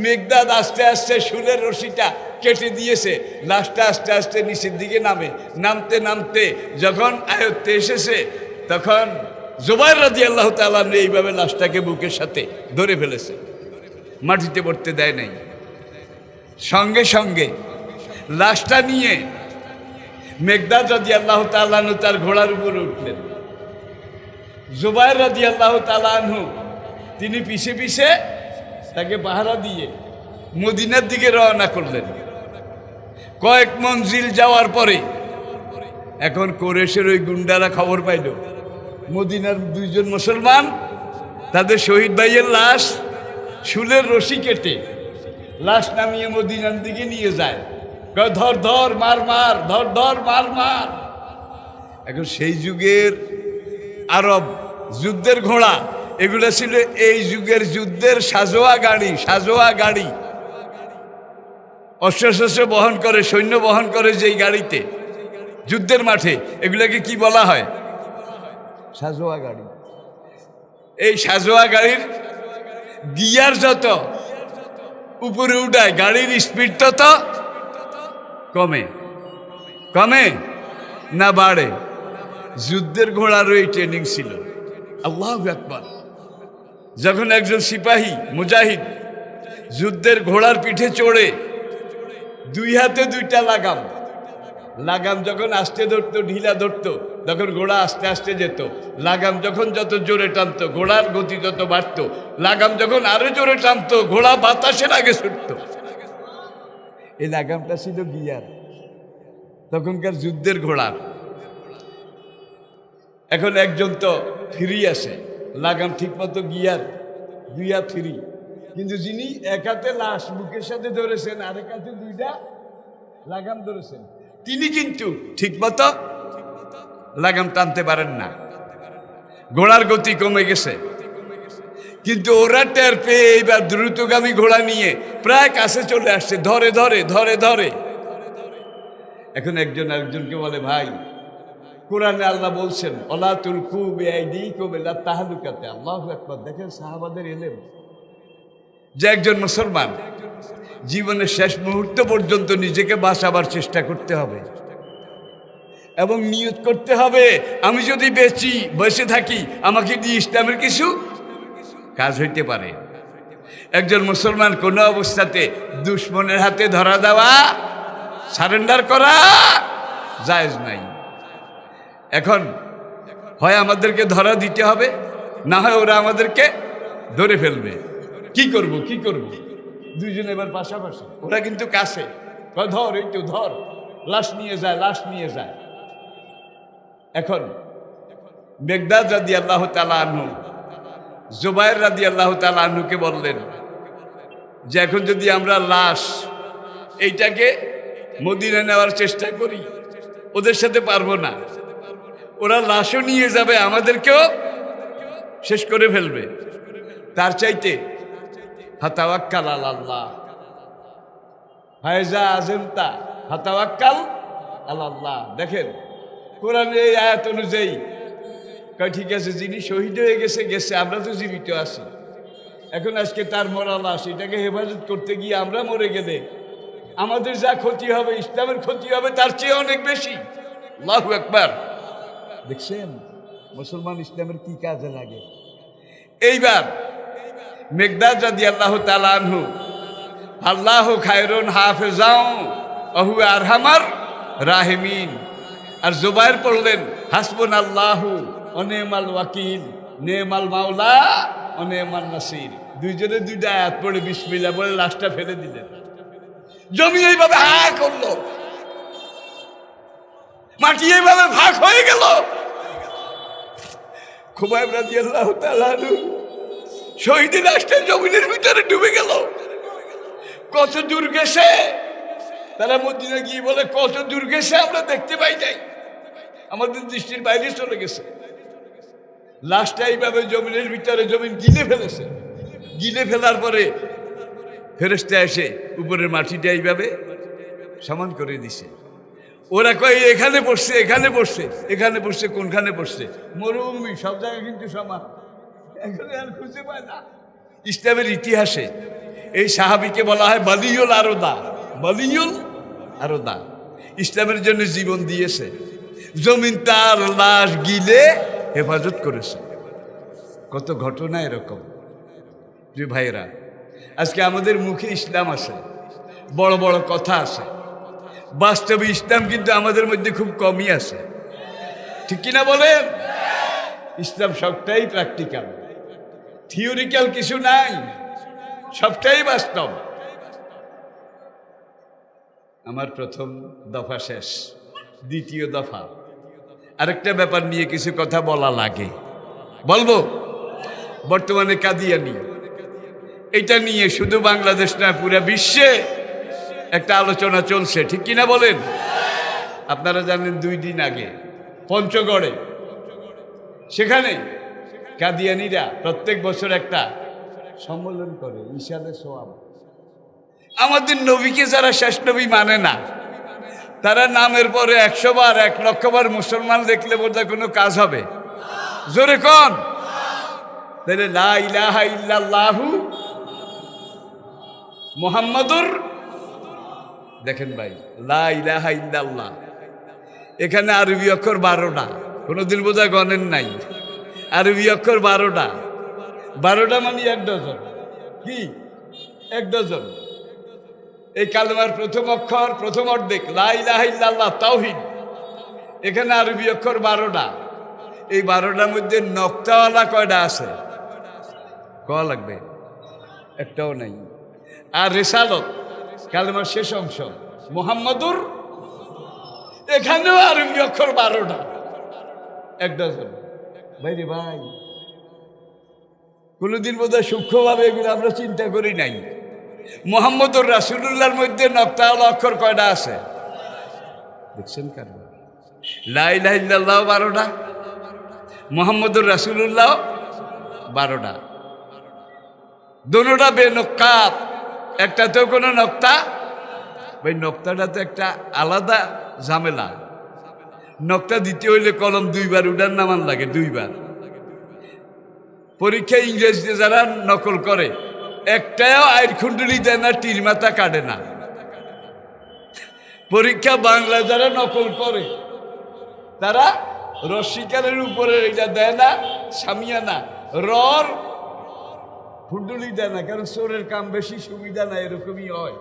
মেঘদাদ আস্তে আস্তে শুলের রশিটা কেটে দিয়েছে, লাশটা আস্তে আস্তে নিচের দিকে নামে। নামতে নামতে যখন আয়ত্তে এসেছে, তখন জুবাইর রাদিয়াল্লাহু তাআলা এইভাবে লাশটাকে বুকের সাথে ধরে ফেলেছে, মাটিতে পড়তে দেয় নাই। সঙ্গে সঙ্গে লাশটা নিয়ে মেঘদাদ রাদিয়াল্লাহু তাআলা আনহু তার ঘোড়ার উপরে উঠলেন। জুবাইর রাদিয়াল্লাহু তাআলা আনহু তিনি পিছে পিছে তাকে পাহারা দিয়ে মদিনার দিকে রওনা করলেন। কয়েক মঞ্জিল যাওয়ার পরে এখন কুরাইশের ওই গুন্ডারা খবর পাইল মদিনার দুইজন মুসলমান তাদের শহীদ ভাইয়ের লাশ শুলের রশি কেটে লাশ নামিয়ে মদিনার দিকে নিয়ে যায়। ধর ধর মার মার, ধর ধর মার মার। এখন সেই যুগের আরব যুদ্ধের ঘোড়া এগুলো ছিল এই যুগের যুদ্ধের সাজোয়া গাড়ি। সাজোয়া গাড়ি, অস্ত্রশস্ত্র বহন করে, সৈন্য বহন করে যেই গাড়িতে যুদ্ধের মাঠে, এগুলাকে কি বলা হয়? সাজোয়া গাড়ি। এই সাজোয়া গাড়ির গিয়ার যত উপরে উঠায় গাড়ির স্পিড তত কমে। কমে না বাড়ে? যুদ্ধের ঘোড়ারও এই ট্রেনিং ছিল। আল্লাহু আকবার। যখন একজন সিপাহী মুজাহিদ যুদ্ধের ঘোড়ার পিঠে চড়ে দুই হাতে দুইটা লাগাম, লাগাম যখন আস্তে ধরতো, ঢিলা ধরতো, তখন ঘোড়া আস্তে আস্তে যেত। লাগাম যখন যত জোরে টানতো ঘোড়ার গতি তত বাড়তো। লাগাম যখন আরো জোরে টানতো ঘোড়া বাতাসের আগে ছুটতো। এই লাগামটা ছিল গিয়ার তখনকার যুদ্ধের ঘোড়ার। এখন একজন তো ফ্রি আছে, লাগাম ঠিক মতো গিয়ার, দুই হাত ফ্রি, কিন্তু যিনি এক হাতে লাশ বুকের সাথে ধরেছেন আরেক হাতে দুইটা লাগাম ধরেছেন, তিনি কিন্তু ঠিক মতো লাগাম টানতে পারেন না। ঘোড়ার গতি কমে গেছে। কিন্তু ওরা টের পেয়ে এইবার দ্রুতগামী ঘোড়া নিয়ে প্রায় কাছে চলে আসছে, ধরে ধরে ধরে ধরে। এখন একজন আরেকজনকে বলে, ভাই কোরআনে আল্লাহ বলছেন ওয়ালা তুলকু বিআইদিকুম ইলা তাহলুকাতে। আল্লাহু আকবার। দেখেন সাহাবাদের এলেম যে একজন মুসলমান জীবনের শেষ মুহূর্ত পর্যন্ত নিজেকে বাঁচাবার চেষ্টা করতে হবে এবং নিয়ত করতে হবে আমি যদি বেঁচে থাকি আমাকে দিয়ে ইসলামের কিছু কাজ হইতে পারে। একজন মুসলমান কোনো অবস্থাতে দুশমনের হাতে ধরা দেওয়া, সারেন্ডার করা জায়েজ নাই। এখন হয় আমাদেরকে ধরা দিতে হবে, না হয় ওরা আমাদেরকে ধরে ফেলবে। কি করব কি করব? দুইজন এবার পাশাপাশি, ওরা কিন্তু কাছে, ধর এই তো ধর, লাশ নিয়ে যায়, লাশ নিয়ে যায়। এখন মেঘদাদ রাদিয়াল্লাহু তাআলা আনহু জুবাইর রাদিয়াল্লাহু তাআলা আনহুকে বললেন যে এখন যদি আমরা লাশ এইটাকে মদিনা নেওয়ার চেষ্টা করি ওদের সাথে পারবো না, ওরা লাশও নিয়ে যাবে, আমাদেরকেও শেষ করে ফেলবে। তার চাইতে ফাতাওয়াক্কাল আলাল্লাহ, ফায়জা আযমতা ফাতাওয়াক্কাল আলাল্লাহ। দেখেন কোরআনের এই আয়াত অনুযায়ী কয় ঠিক আছে, যিনি শহীদ হয়ে গেছে গেছে, আমরা তো জীবিত আছি। এখন আজকে তার মরা লাশ এটাকে হেফাজত করতে গিয়ে আমরা মরে গেলে আমাদের যা ক্ষতি হবে, ইসলামের ক্ষতি হবে তার চেয়ে অনেক বেশি। আল্লাহু আকবার। দেখছেন মুসলমান ইসলামের কি কাজে লাগে। এইবার মেঘদাদ রাদিয়াল্লাহু তাআলা আনহু আল্লাহু খায়রুন হাফিজাও ওয়া হুয়া আরহামার রাহিমিন, আর জুবাইর পড়লেন হাসবুনাল্লাহু ওয়া নি'মাল ওয়াকিল, নেমাল মাওলা ও নেমাল নাসির। দুইজনে দুইটা আয়াত পড়ে বিসমিল্লাহ বলে লাশটা ফেলে দিলেন। জমি এইভাবে হা করলো, মাটি এইভাবে ভাগ হয়ে গেল। খুবাইব রাদিয়াল্লাহু তাআলা আনহু শহীদের লাশটা জমিনের ভিতরে ডুবে গেল। কত দূর গেছে তারা মদিনা গিয়ে বলে, কত দূর গেছে আমরা দেখতে পাই নাই, আমাদের দৃষ্টির বাইরে চলে গেছে। লাশটা এইভাবে জমিনের ভিতরে জমিন গিলে ফেলেছে। গিলে ফেলার পরে ফেরেশতা এসে উপরের মাটিটা এইভাবে সমান করে দিছে। ওরা কয় এখানে পড়ছে, এখানে পড়ছে, এখানে পড়ছে, কোনখানে পড়ছে? মরুভূমি, সব জায়গায় কিন্তু সমান। এখানে আর খুঁজে পায় না। ইসলামের ইতিহাসে এই সাহাবীকে বলা হয় বালিউল আরদা, বালিউল আরদা। ইসলামের জন্য জীবন দিয়েছে, জমিন তার লাশ গিলে হেফাজত করেছে। কত ঘটনা এরকম। প্রিয় ভাইয়েরা, আজকে আমাদের মুখে ইসলাম আছে, বড় বড় কথা আছে, বাস্তবে ইসলাম কিন্তু আমাদের মধ্যে খুব কমই আছে, ঠিক কিনা বলেন? ইসলাম সবটাই প্র্যাকটিক্যাল, থিওরিক্যাল কিছু নাই, সবটাই বাস্তব। আমার প্রথম দফা শেষ, দ্বিতীয় দফা আরেকটা ব্যাপার নিয়ে কিছু কথা বলা লাগে, বলবো। বর্তমানে কাদিয়ানি, এটা নিয়ে শুধু বাংলাদেশ না পুরো বিশ্বে একটা আলোচনা চলছে, ঠিক কিনা বলেন? আপনারা জানেন 2 দিন আগে পঞ্চগড়ে, সেখানে কাদিয়ানিরা প্রত্যেক বছর একটা সম্মেলন করে, ইশারে সোয়াব। আমাদের নবীকে যারা শেষ নবী মানে না, তারা নামের পরে 100 বার 1 লক্ষ বার মুসলমান দেখলে বোধহয় কোনো কাজ হবে? জোরে কোন? তাহলে লা ইলাহা ইল্লাল্লাহু মুহাম্মাদুর, দেখেন ভাই, লা ইলাহা ইল্লাল্লাহ, এখানে আরবি অক্ষর 12টা, কোনোদিন বোধহয় গণেন নাই। আরবি অক্ষর 12টা, 12টা মানে 1 ডজন। কি 1 ডজন? এই কালেমার প্রথম অক্ষর, প্রথম অর্ধেক লা ইলাহা ইল্লাল্লাহ তাওহীদ, এখানে আরবি অক্ষর 12টা। এই 12টার মধ্যে নক্তাওয়ালা কয়টা আছে? ক লাগবে? একটাও নাই। আর রিসালত কালেমার শেষ অংশ মুহাম্মাদুর, এখানেও আরবি অক্ষর 12টা, 1 ডজন। ভাই রে ভাই, কোনোদিন বোধহয় সূক্ষ্মভাবে এগুলো আমরা চিন্তা করি নাই। মুহাম্মদুর রাসূলুল্লাহর মধ্যে নক্তাওয়ালা অক্ষর কয়টা আছে দেখছেন? কেন? লা ইলাহা ইল্লাল্লাহ 12টা, মুহাম্মদুর রাসূলুল্লাহ 12টা, দুটোটা বেনক্কাত, একটাতেও কোনো নক্তা। ভাই নক্তাটা তো একটা আলাদা ঝামেলা। নক্তা দিতে হইলে কলম 2 বার উঠার নামান লাগে, 2 বার। পরীক্ষায় ইংরেজিতে যারা নকল করে, একটাও আয়ের খুন্ডুলি দেয় না, তীর মাথা কাটে না। পরীক্ষা বাংলা যারা নকল করে, তারা রশ্মিকারের উপরে এটা দেয় না, সামিয়ানা রর খুন্ডুলি দেয় না, কারণ চোরের কাম বেশি, সুবিধা না, এরকমই হয়।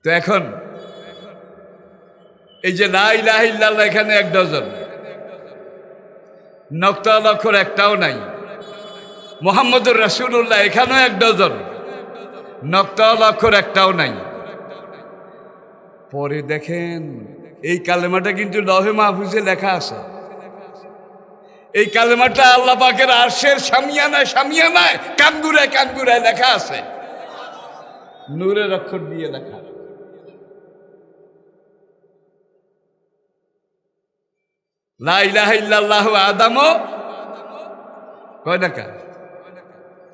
তো এখন এই যে লা ইলাহা ইল্লাল্লাহ, এখানে 1 ডজন, নক্তাওয়ালা অক্ষর একটাও নাই। মুহাম্মদুর রাসূলুল্লাহ, এখানেও 1 ডজন, নক্তাওয়ালা অক্ষর একটাও নাই। পরে দেখেন এই কালেমাটা কিন্তু লৌহে মাহফুজে লেখা আছে। এই কালেমাটা আল্লাহ পাকের আরশের সামিয়ানায় সামিয়ানায় কানগুরায় কানগুরায় লেখা আছে, নূরের অক্ষর দিয়ে লেখা। লা ইলাহা ইল্লাল্লাহু আদামু কয় টাকা?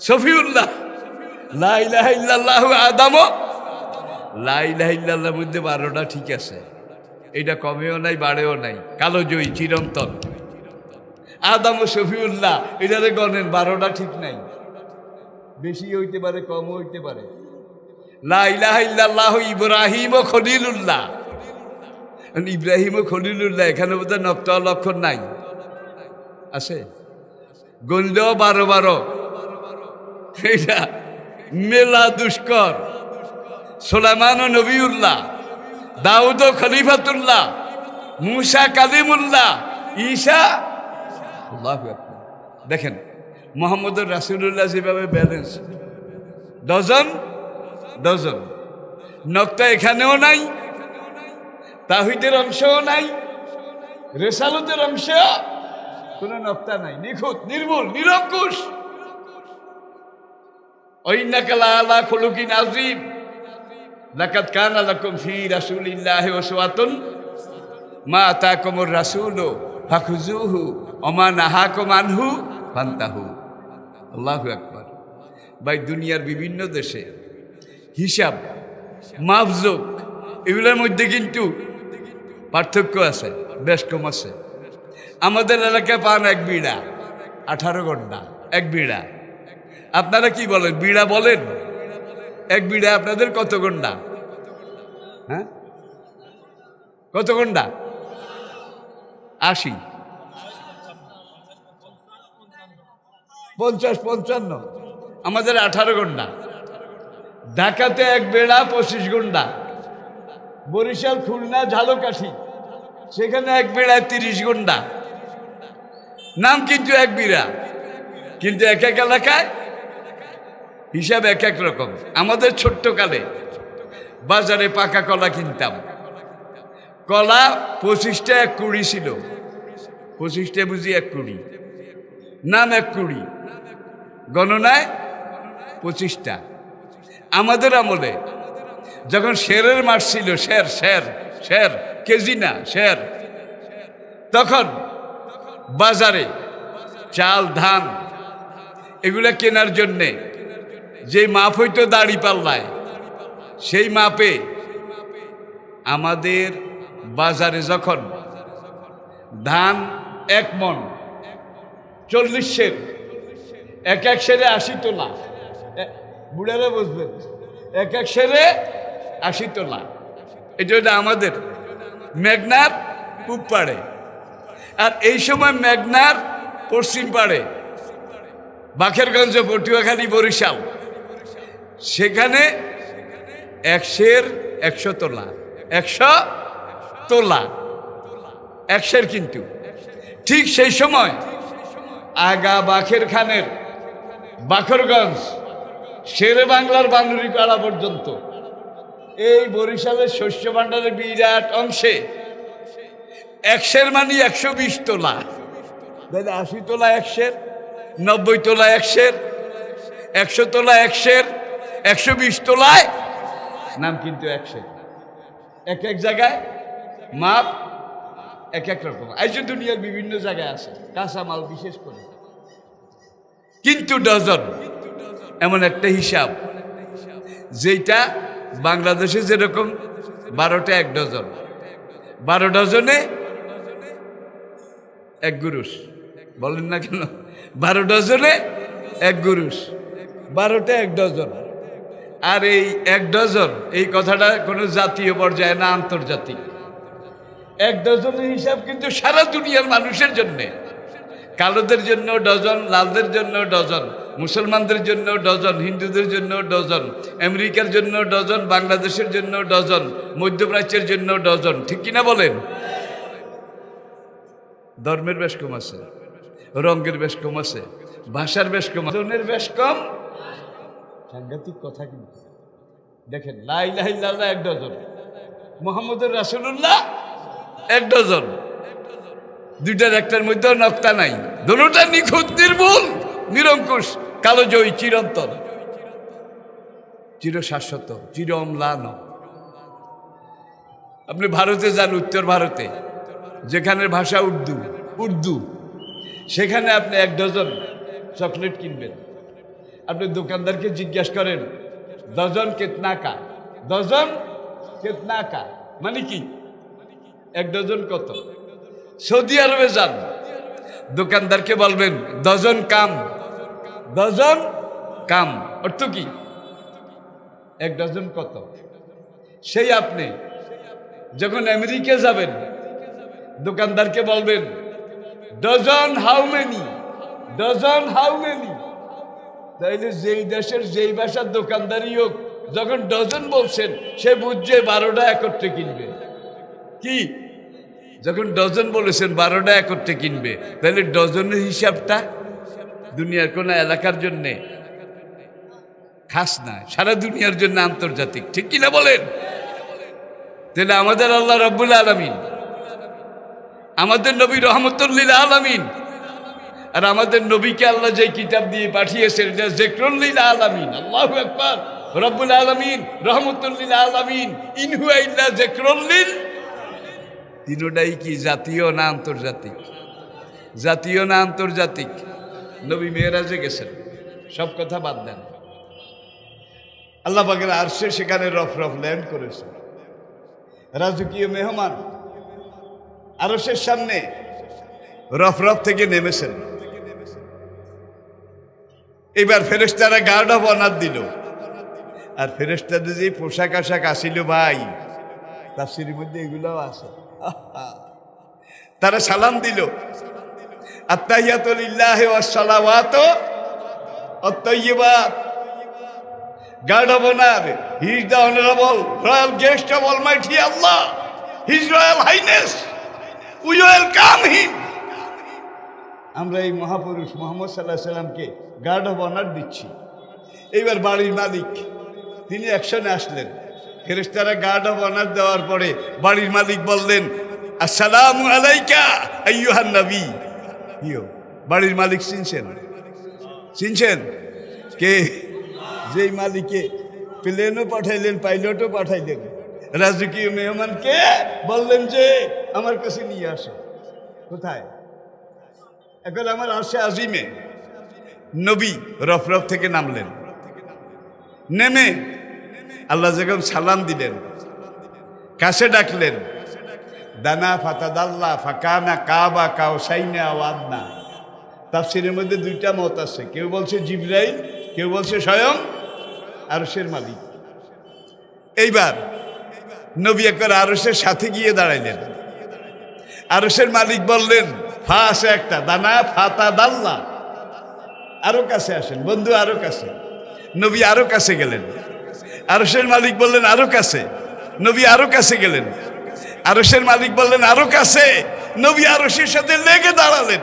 সফিউল্লাহ। লা ইলাহা ইল্লাল্লাহু আদামু, লা ইলাহা ইল্লাল্লাহর মধ্যে 12টা ঠিক আছে, এটা কমেও নাই বাড়েও নাই, কালো জয়ী চিরন্তন। আদম ও শফিউল্লাহ, এটারে গণেন, 12টা ঠিক নাই, বেশি হইতে পারে কমও হইতে পারে। লা ইলাহা ইল্লাল্লাহু ইব্রাহিম ও খলিলুল্লাহ, ইব্রাহিম ও খলিলুল্লাহ, এখানে বোধহয় নক্তাওয়ালা অক্ষর নাই, আছে গণলেও 12 এটা মেলা দুষ্কর। সুলাইমান ও নবিউল্লাহ, দাউদ ও খলিফাতুল্লাহ, মুসা কালিমুল্লাহ, ঈসা আল্লাহু আকবার। দেখেন মুহাম্মদুর রাসূলুল্লাহ যেভাবে ব্যালেন্স, ডজন ডজন। নক্তা এখানেও নাই, তাওহীদের অংশও নাই, রিসালাতের অংশ কোনো নক্তা নাই, নিখুঁত, নির্ভুল, নিরঙ্কুশ। ওয়াইন্নাকা লাআলা খুলুকিন আযীম, লাকাদ কানা লাকুম ফী রাসূলিল্লাহি উসওয়াতুন মা আতাকুমুর রাসূলু ফাখুযুহু ওয়া মা নাহাকুম আনহু ফান্তাহু। আল্লাহু আকবার। ভাই দুনিয়ার বিভিন্ন দেশে হিসাব মাপজোক এগুলোর মধ্যে কিন্তু পার্থক্য আছে, বেশ কম আছে। আমাদের এলাকায় পান 1 বিড়া 18 ঘন্টা, 1 বিড়া। আপনারা কি বলেন? বিড়া বলেন? এক বিড়া আপনাদের কত গন্ডা? হ্যাঁ, কত গন্ডা? 80, 50, 55। আমাদের 18 গন্ডা। ঢাকাতে এক বেড়া 25 গন্ডা। বরিশাল, খুলনা, ঝালকাঠি সেখানে এক বেড়ায় 30 গন্ডা। নাম কিন্তু এক বিড়া, কিন্তু এক এক এলাকায় হিসাব এক এক রকম। আমাদের ছোট্টকালে বাজারে পাকা কলা কিনতাম। কলা 25টা 1 কুড়ি ছিল। 25টা বুঝি 1 কুড়ি, নাম 1 কুড়ি, গণনায় 25টা। আমাদের আমলে যখন শেরের মাঠ ছিল, শের শের শের, কেজি না শের, তখন বাজারে চাল, ধান এগুলা কেনার জন্যে যে মাপ হইতো দাড়ি পাল্লায়, সেই মাপে আমাদের বাজারে যখন ধান 1 মণ 40 সের, এক এক সেরে 80 তোলা, বুড়ারা বুঝবেন, এক এক সেরে 80 তোলা। এটা আমাদের মেঘনার পূব পাড়ে। আর এই সময় মেঘনার পশ্চিম পাড়ে বাখেরগঞ্জ, পটুয়াখালী, বরিশাল, সেখানে 1 সের 100 তোলা, 100 তোলা 1 সের। কিন্তু ঠিক সেই সময় আগা বাখের খানের বাখরগঞ্জ, শেরে বাংলার বানুরিপাড়া পর্যন্ত এই বরিশালের শস্য ভাণ্ডারের বিরাট অংশে 1 সের মানে 120 তোলা। 80 তোলা 1 সের, 90 তোলা 1 সের, 100 তোলা 1 সের, 120 তোলায় নাম কিন্তু 1 সের। এক এক জায়গায় মাপ এক এক রকম। আজ দুনিয়ার বিভিন্ন জায়গায় আছে কাঁচামাল বিশেষ করে। কিন্তু ডজন এমন একটা হিসাব, যেটা বাংলাদেশে যেরকম 12টা 1 ডজন, 12 ডজনে 1 গুরুষ। বলেন না কেন? 12 ডজনে 1 গুরুষ, 12টা 1 ডজন। আর এই 1 ডজন, এই কথাটা কোনো জাতীয় পর্যায়ে না, আন্তর্জাতিক। 1 ডজনের হিসাব কিন্তু সারা দুনিয়ার মানুষের জন্যে। কালোদের জন্য ডজন, লালদের জন্য ডজন, মুসলমানদের জন্য ডজন, হিন্দুদের জন্য ডজন, আমেরিকার জন্য ডজন, বাংলাদেশের জন্য ডজন, মধ্যপ্রাচ্যের জন্য ডজন। ঠিক কিনা বলেন? ধর্মের বেশ কম আছে, রঙের বেশ কম আছে, ভাষার বেশ কম, ওজনের বেশ কম। সাংঘাতিক কথা। কিন্তু দেখেন, লা ইলাহা ইল্লাল্লাহ 1 ডজন, মুহাম্মদুর রাসূলুল্লাহ 1 ডজন। দুইটার একটার মধ্যে নক্তা নাই, দুটোটা নিখুঁত, নির্ভুল, নিরঙ্কুশ, কালোজয়ী, চিরন্তন, চিরশাশ্বত, চির অম্লান। আপনি ভারতে যান, উত্তর ভারতে, যেখানে ভাষা উর্দু, উর্দু, সেখানে আপনি 1 ডজন চকলেট কিনবেন। আপনি দোকানদারকে জিজ্ঞাসা করেন, ডজন কেতনা কা? ডজন কেতনা কা মানে কি? 1 ডজন কত? সৌদি আরবে যান, দোকানদারকে বলবেন ডজন কাম, ডজন কাম অর্থ কি? 1 ডজন কত? সেই আপনি যখন আমেরিকা যাবেন, দোকানদারকে বলবেন dozen how many, dozen how many. তাইলে যেই দেশের যেই ভাষার দোকানদারই হোক, যখন ডজন বলছেন, সে বুঝছে 12টা একত্রে কিনবে। কি? যখন ডজন বলেছেন 12টা একত্রে কিনবে, তাহলে ডজনের হিসাবটা দুনিয়ার কোন এলাকার জন্য খাস না, সারা দুনিয়ার জন্য আন্তর্জাতিক। ঠিক কিনা বলেন? তাহলে আমাদের আল্লাহ রব্বুল আলামিন, আমাদের নবী রহমতুল লিল আলামিন, আর আমাদের নবীকে আল্লাহ যে কিতাব দিয়ে পাঠিয়েছেন, এটা যিকরুল লিল আলামিন। আল্লাহু আকবার। রব্বুল আলামিন, রহমতুল লিল আলামিন, ইন হুয়া ইল্লা যিকরুল লিল। তিনটাই কি জাতীয় না আন্তর্জাতিক? জাতীয় না আন্তর্জাতিক? নবী মেরাজে গেছেন, সব কথা বাদ দেন। আল্লাহ পাকের আরশে সেখানে রফ রফ ল্যান্ড করেছে, রাজকীয় মেহমান আরশের সামনে রফ রফ থেকে নেমেছেন। এবার ফেরেশতারা গার্ড অফ অনার দিল। আর ফেরেশতাদের যে পোশাক আশাক আসিল ভাই, তাফসীরের মধ্যে এগুলোও আছে। তারা সালাম দিল, আত্তাহিয়াতু লিল্লাহি ওয়াস সালাওয়াতু আত-তাইয়্যিবাত। Guard of honour, he is the honourable royal guest of almighty Allah, his royal highness, we welcome him. আমরা এই মহাপুরুষ মুহাম্মদ সাল্লাল্লাহু আলাইহি সাল্লামকে গার্ড অফ অনার দিচ্ছি। এইবার বাড়ির মালিক তিনি অ্যাকশনে আসলেন। ফেরেশতারা গার্ড অফ অনার দেওয়ার পরে বাড়ির মালিক বললেন, আসসালামু আলাইকা আইয়ুহান নবী। ইয়ো, বাড়ির মালিক চিনছেন? চিনছেন কে? যেই মালিকে প্লেনও পাঠাইলেন, পাইলটও পাঠাইলেন, রাজকীয় মেহমানকে বললেন যে আমার কাছে নিয়ে আসো। কোথায়? এখন আমার আরশে আজিমে নবী রফরফ থেকে নামলেন। নেমে আল্লাহ যখন সালাম দিলেন, কাছে ডাকলেন, দানা ফাতাদাল্লা ফাকানা কাবা কাউসাইনা আও আদনা। তাফসীরের মধ্যে দুইটা মত আছে, কেউ বলছে জিবরাইল, কেউ বলছে স্বয়ং আরশের মালিক। এইবার নবী একবার আরশের সাথে গিয়ে দাঁড়াইলেন। আরশের মালিক বললেন, ফা আছে একটা, দানা ফাতাদাল্লা, আরো কাছে আসেন বন্ধু, আরো কাছে। নবী আরো কাছে গেলেন। আরশের মালিক বললেন আরো কাছে। নবী আরো কাছে গেলেন। আরশের মালিক বললেন আরো কাছে। নবী আরশের সাথে লেগে দাঁড়ালেন।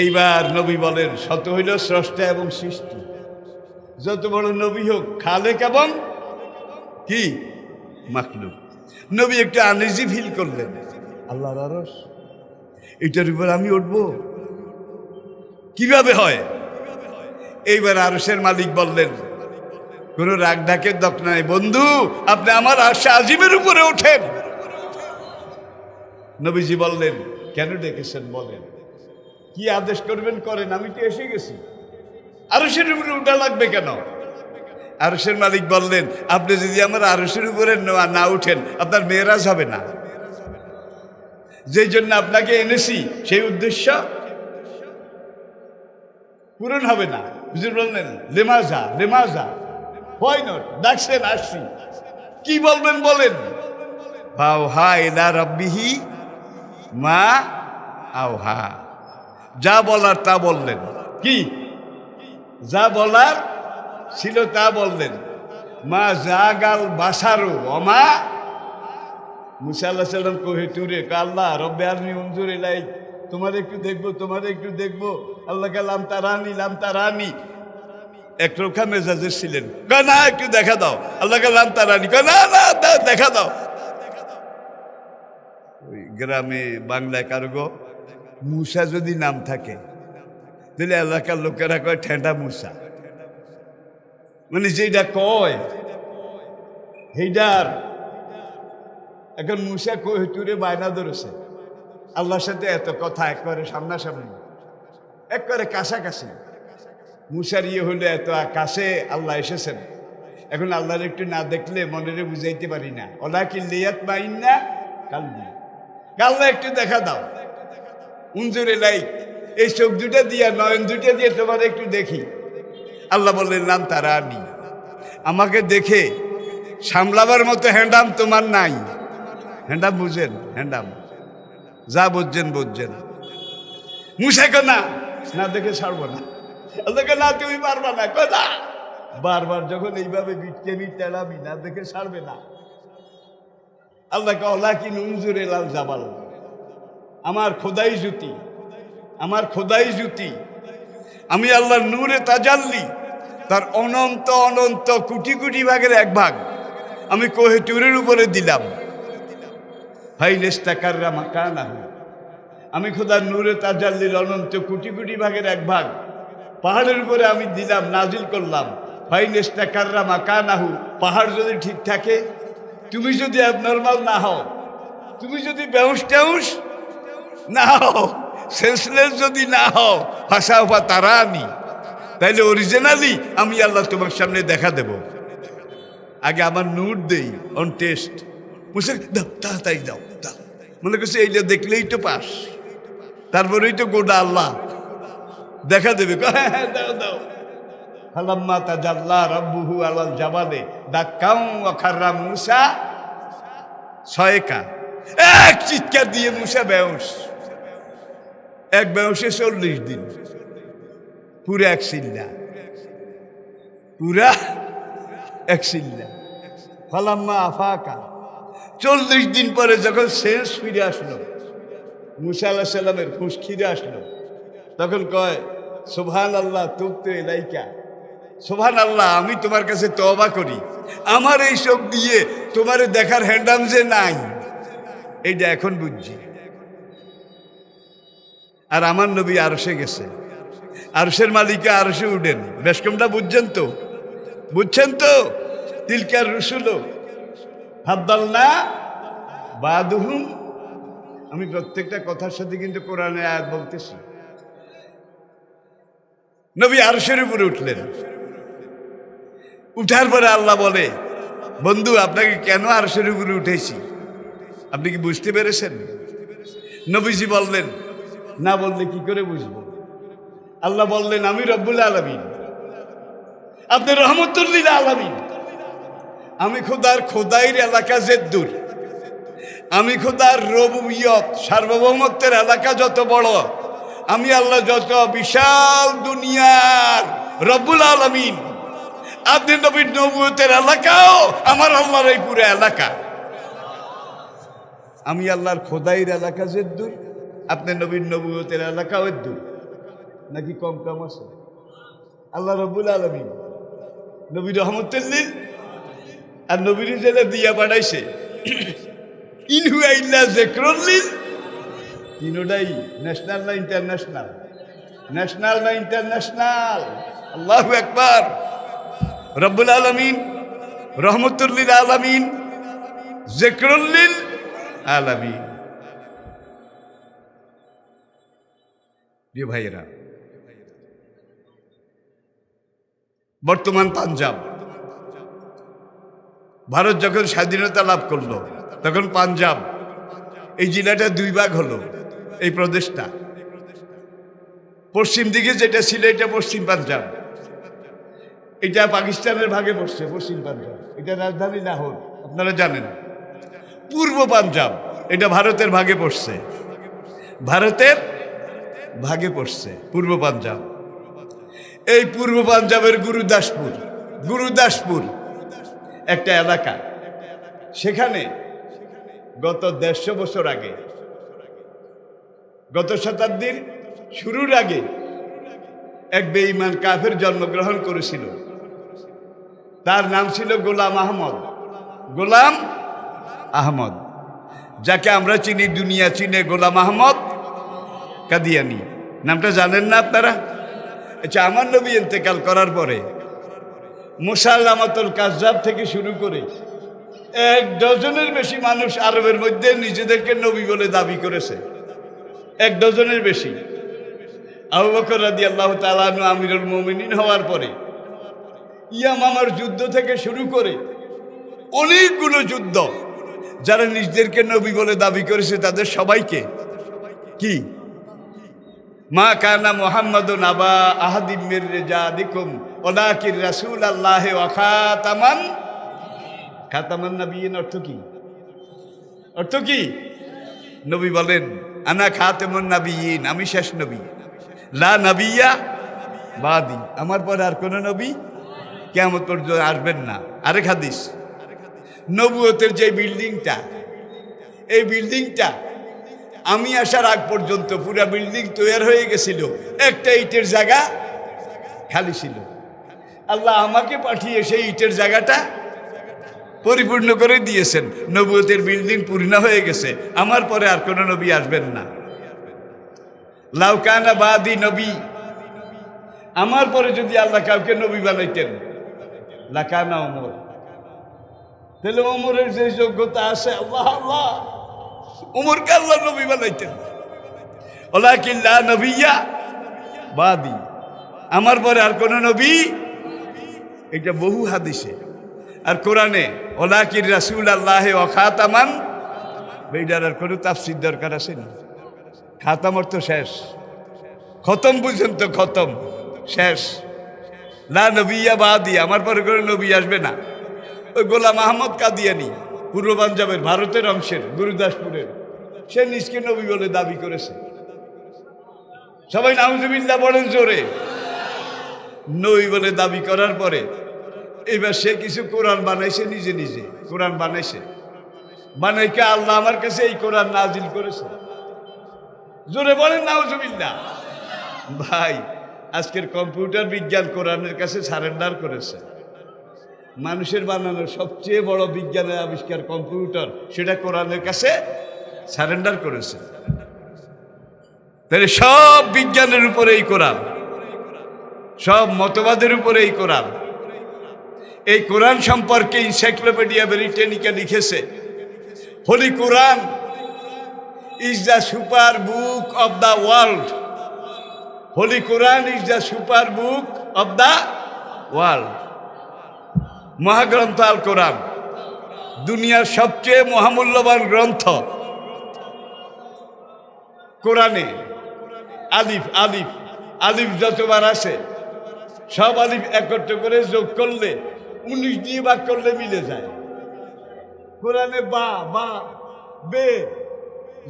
এইবার নবী বলেন, শত হইল স্রষ্টা এবং সৃষ্টি, যত বড় নবী হোক, খালেক এবং কি মাখলুক। নবী একটু আনইজি ফিল করলেন, আল্লাহর আরশ, এটার উপর আমি উঠবো কিভাবে হয়? এইবার আরশের মালিক বললেন, কোন রাগ ঢাকের দরকার নাই বন্ধু, আপনি আমার আরশে আজিমের উপরে ওঠেন। নবীজি বললেন, কেন ডেকেছেন বলেন, কি আদেশ করবেন করেন, আমি তো এসে গেছি, আরশের উপরে উঠা লাগবে কেন? আরশের মালিক বললেন, আপনি যদি আমার আরশের উপরে না উঠেন, আপনার মেরাজ হবে না। যেই জন্য আপনাকে এনেছি সেই উদ্দেশ্য পূরণ হবে না। হুজুর বললেন, লেমাজা লেমাজা, হোয়াই নট, ডাকছেন আসছি, কি বলবেন বলেন। আওহা ইলা রাব্বিহি মা আওহা, যা বলার তা বললেন। কি যা বলার ছিল তা বললেন। মা জাগাল বাসারু অমা, মুসা আলাইহিস সালাম কহে তুরে, আল্লাহ রব্বে আরনি উনজুর ইলাইক, তোমার একটু দেখবো, তোমার একটু দেখবো। আল্লাহকে লাম তারানি একরোখা মেজাজের ছিলেন, না একটু দেখা দাও। আল্লাহকে লাম তারানি, না না দেখা দাও। ওই গ্রামে বাংলায় কারগো মুসা যদি নাম থাকে, তাহলে এলাকার লোকেরা কয় ঠেঁটা মুসা, মানে যেটা কয় সেইটার। এখন মুসা কই তুরে বায়না ধরেছে, আল্লাহর সাথে এত কথা একবারে সামনাসামনি, একবারে কাছাকাছি। মুসার ইয়ে হইলে এত কাছে আল্লাহ এসেছেন। এখন আল্লাহর একটু না দেখলে মনেরে বুঝাইতে পারি না। ওলা কি লিয়াত মাইন না কালবি, আল্লাহ একটু দেখা দাও। উনজুরে লাইক, এই চোখ দুটা দিয়া, নয়ন দুটা দিয়ে তোমার একটু দেখি। আল্লাহ বললেন, নাম তারা আনি, আমাকে দেখে সামলাবার মতো হ্যান্ডাম তোমার নাই। হ্যান্ডাম বুঝেন? হ্যান্ডাম যা বুঝছেন বুঝছেন। মুসাকে না দেখে ছাড়বো না। আল্লাহকে না তুমি পারবা না, কথা বারবার যখন এইভাবে বিটকেমি তেলামি, না দেখে ছাড়বে না। আল্লাহকে অলা কি নুনজুরে লাল জাবাল, আমার খোদাই জুতি, আমার খোদাই জুতি, আমি আল্লাহর নূরে তাজাল্লি, তার অনন্ত অনন্ত কোটি কোটি ভাগের এক ভাগ আমি কোহেতুরের উপরে দিলাম। হাইলেস্তাকাররা মাকানাহু, আমি খোদার নূরে তাজাল্লির অনন্ত কোটি কোটি ভাগের এক ভাগ পাহাড়ের উপরে আমি দিলাম, নাজিল করলাম। ফাইনেস্তাকাররা মাকানাহু, পাহাড় যদি ঠিক থাকে, তুমি যদি অ্যাবনর্মাল না হও, তুমি যদি বেহুশ টেহুশ না হও, সেন্সলেস যদি না হও, ফাঁসাফা তারা আনি, তাইলে অরিজিনালি আমি আল্লাহ তোমার সামনে দেখা দেব। আগে আমার নূর দেই অন টেস্ট। মুসে দাও, তাড়াতাড়ি দাও, মনে করছে এইটা দেখলেই তো পাস, তারপরেই তো গোটা আল্লাহ। দেখা দেবে, হ্যাঁ হ্যাঁ দাও দাও। ফালাম্মা তাজাল্লা রাব্বুহু আলাল জাবালে দাক্কাম ওয়া খাররা মূসা সায়কা। এক চিৎকার দিয়ে মূসা বেহুশ। এক বেহুশে 40 দিন, পুরা এক চিল্লা, পুরা এক চিল্লা। ফালাম্মা আফাকা, 40 দিন পরে যখন সেন্স ফিরে আসলো, মূসা আলাইহিস সালামের হুঁশ ফিরে আসলো, তখন কয় সুবহানাল্লাহ তুবতু ইলাইকা। সুবহানাল্লাহ, আমি তোমার কাছে তওবা করি, আমার এই চোখ দিয়ে তোমারে দেখার হ্যান্ডাম যে নাই, এইটা এখন বুঝছি। আর আমার নবী আরশে গেছে, আরশের মালিকে আরশে উঠেন, বেশকমটা বুঝছেন তো? বুঝছেন তো? তিলকার রুসুল ফাদ্দালনা বাদুহুম। আমি প্রত্যেকটা কথার সাথে কিন্তু কোরআনের আয়াত বলতেছি। নবী আরশের উপরে উঠলেন, উঠার পরে আল্লাহ বলে, বন্ধু আপনাকে কেন আরশের উপরে উঠেছি আপনি কি বুঝতে পেরেছেন? নবীজি বললেন, না বললে কি করে বুঝবো? আল্লাহ বললেন, আমি রব্বুল আলামিন, আপনি রহমতুল লিল আলামিন। আমি খোদার খোদাইর এলাকা জেদ্দুর, আমি খোদার রবুবিয়ত সার্বভৌমত্বের এলাকা যত বড়, আমি আল্লাহ যত বিশাল দুনিয়ার রব্বুল আলামিন। আপনি নবীর নবুয়তের এলাকাও আমার আল্লাহর এই পুরো এলাকা। আমি আল্লাহর খোদাইর এলাকা জেদ্দুর, আপনি নবীর নবুয়তের এলাকাও এদ্দুর, নাকি কম কম আছে? আল্লাহ রব্বুল আলামিন নবী রহমতুল লিল, আর নবীর জেলে দিয়া পাঠাইছে ইনহুয়া ইল্লা যিকরুল লিল। তিনটাই ন্যাশনাল না ইন্টারন্যাশনাল? ন্যাশনাল না ইন্টারন্যাশনাল? আল্লাহু আকবার। রব্বুল আলামিন, রহমতুল লিল আলামিন, যিকরুল লিল আলামিন। প্রিয় ভাইয়েরা, বর্তমান পাঞ্জাব, ভারত যখন স্বাধীনতা লাভ করলো তখন পাঞ্জাব এই জেলাটা 2 ভাগ হলো। এই প্রদেশটা পশ্চিম দিকে যেটা ছিল এটা পশ্চিম পাঞ্জাব, এটা পাকিস্তানের ভাগে পড়ছে পশ্চিম পাঞ্জাব, এটা রাজধানী লাহোর, আপনারা জানেন। পূর্ব পাঞ্জাব এটা ভারতের ভাগে পড়ছে, ভারতের ভাগে পড়ছে পূর্ব পাঞ্জাব। এই পূর্ব পাঞ্জাবের গুরুদাসপুর, গুরুদাসপুর একটা এলাকা, সেখানে গত 150 বছর আগে, গত শতাব্দীর শুরুর আগে এক বেঈমান কাফের জন্মগ্রহণ করেছিল। তার নাম ছিল গোলাম আহমদ। গোলাম আহমদ, যাকে আমরা চিনি, দুনিয়া চিনে গোলাম আহমদ কাদিয়ানি। নামটা জানেন না আপনারা? আচ্ছা, আমার নবী ইন্তেকাল করার পরে মুসাইলামাতুল কাজ্জাব থেকে শুরু করে 1 ডজনের বেশি মানুষ আরবের মধ্যে নিজেদেরকে নবী বলে দাবি করেছে। 1 ডজনের বেশি। আবু বকর রাদিয়াল্লাহু তাআলা আনহু আমিরুল মুমিনিন হওয়ার পরে ইয়ামামার যুদ্ধ থেকে শুরু করে অনেকগুলো যুদ্ধ, যারা নিজেদেরকে নবী বলে দাবি করেছে তাদের সবাইকে কি, মা কানা মুহাম্মাদুন আবা আহাদিম মির রিজালিকুম ওয়ালাকিন রাসূলুল্লাহি ওয়া খাতামান, খাতামান নবিয়্যিন অর্থ কি? অর্থ কি? নবী বলেন, আনা খাতামুন নবিয়্যিন, আমি শেষ নবী, লা নবিয়্যা বাদি, আমার পর আর কোন নবী কিয়ামত পর্যন্ত আসবেন না। আরেক হাদিস, নবুয়তের যে বিল্ডিংটা, এই বিল্ডিংটা আমি আসার আগ পর্যন্ত পুরা বিল্ডিং তৈরি হয়ে গেছিল, একটা ইটের জায়গা খালি ছিল। আল্লাহ আমাকে পাঠিয়ে সেই ইটের জায়গাটা পরিপূর্ণ করে দিয়েছেন। নবুয়তের বিল্ডিং পূর্ণ হয়ে গেছে, আমার পরে আর কোনো নবী আসবেন না। লাউ কানা বাদি নবী, আমার পরে যদি আল্লাহ কাউকে নবী বানাইতেন, লাকানা ওমর, তাহলে ওমরের যে যোগ্যতা আছে, আল্লাহ আল্লাহ ওমরকে আল্লাহ নবী বানাইতেন। ওয়ালাকিন লা নবিয়্যা বাদি, আমার পরে আর কোন নবী। এটা বহু হাদিসে আর কোরআনে ওয়ালাকিন রাসূলুল্লাহি ওয়া খাতামান, এইটার আর কোনো তাফসীর দরকার আছে না? খাতাম অর্থ শেষ, খতম বুঝেন তো, খতম শেষ। লা নবিয়া বাদি, আমার পরে করে নবী আসবে না। ওই গোলাম আহমদ কাদিয়ানি, পূর্ব পাঞ্জাবের ভারতের অংশের গুরুদাসপুরের, সে নিজকে নবী বলে দাবি করেছে। সবাই নাউজুবিল্লাহ বলেন জোরে। নবী বলে দাবি করার পরে এবার সে কিছু কোরআন বানাইছে, নিজে নিজে কোরআন বানাইছে। বানাইকে আল্লাহ আমার কাছে এই কোরআন নাজিল করেছে। জোরে বলেন নাউজুবিল্লাহ। ভাই, আজকের কম্পিউটার বিজ্ঞান কোরআনের কাছে সারেন্ডার করেছে। মানুষের বানানোর সবচেয়ে বড় বিজ্ঞানের আবিষ্কার কম্পিউটার, সেটা কোরআনের কাছে সারেন্ডার করেছে। তাহলে সব বিজ্ঞানের উপরে এই কোরআন, সব মতবাদের উপরে এই কোরআন। এই কোরআন সম্পর্কে এনসাইক্লোপিডিয়া ব্রিটানিকা লিখেছে, holy Quran is the super book of the world. Holy Quran is the super book of the world. মহাগ্রন্থ আল কোরআন দুনিয়ার সবচেয়ে মহামূল্যবান গ্রন্থ। কোরআনে আলিফ আলিফ আলিফ যতবার আছে, সব আলিফ একত্র করে যোগ করলে 19 দিয়ে ভাগ করলে মিলে যায়। কোরআনে বা বা বে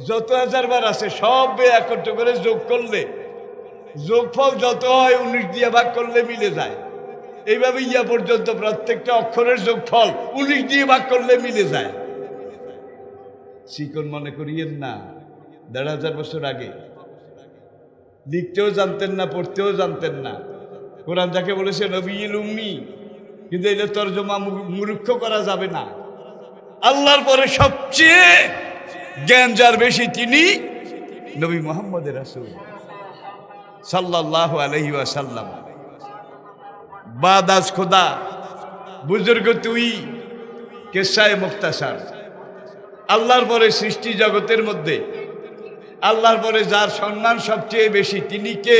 যত হাজারবার আছে, সব বে একত্র করে যোগ করলে যোগফল যত হয় 19 দিয়ে ভাগ করলে মিলে যায়। এইভাবে ইয়া পর্যন্ত প্রত্যেকটা অক্ষরের যোগফল 19 দিয়ে ভাগ করলে মিলে যায়। শিকন মনে করিয়েন না, 1,500 বছর আগে লিখতেও জানতেন না, পড়তেও জানতেন না। কোরআন যাকে বলেছে নবীল উম্মি, কিন্তু এটা তর্জমা মূর্খ করা যাবে না। আল্লাহর পরে সবচেয়ে জ্ঞান যার বেশি, তিনি নবী মুহাম্মদের রাসূল সাল্লাল্লাহু আলাইহি ওয়াসাল্লাম। বাদাস খোদা বুজুর্গ তুই কেসায় মুখতাসার। আল্লাহর পরে সৃষ্টি জগতের মধ্যে আল্লাহর পরে যার সম্মান সবচেয়ে বেশি, তিনি কে?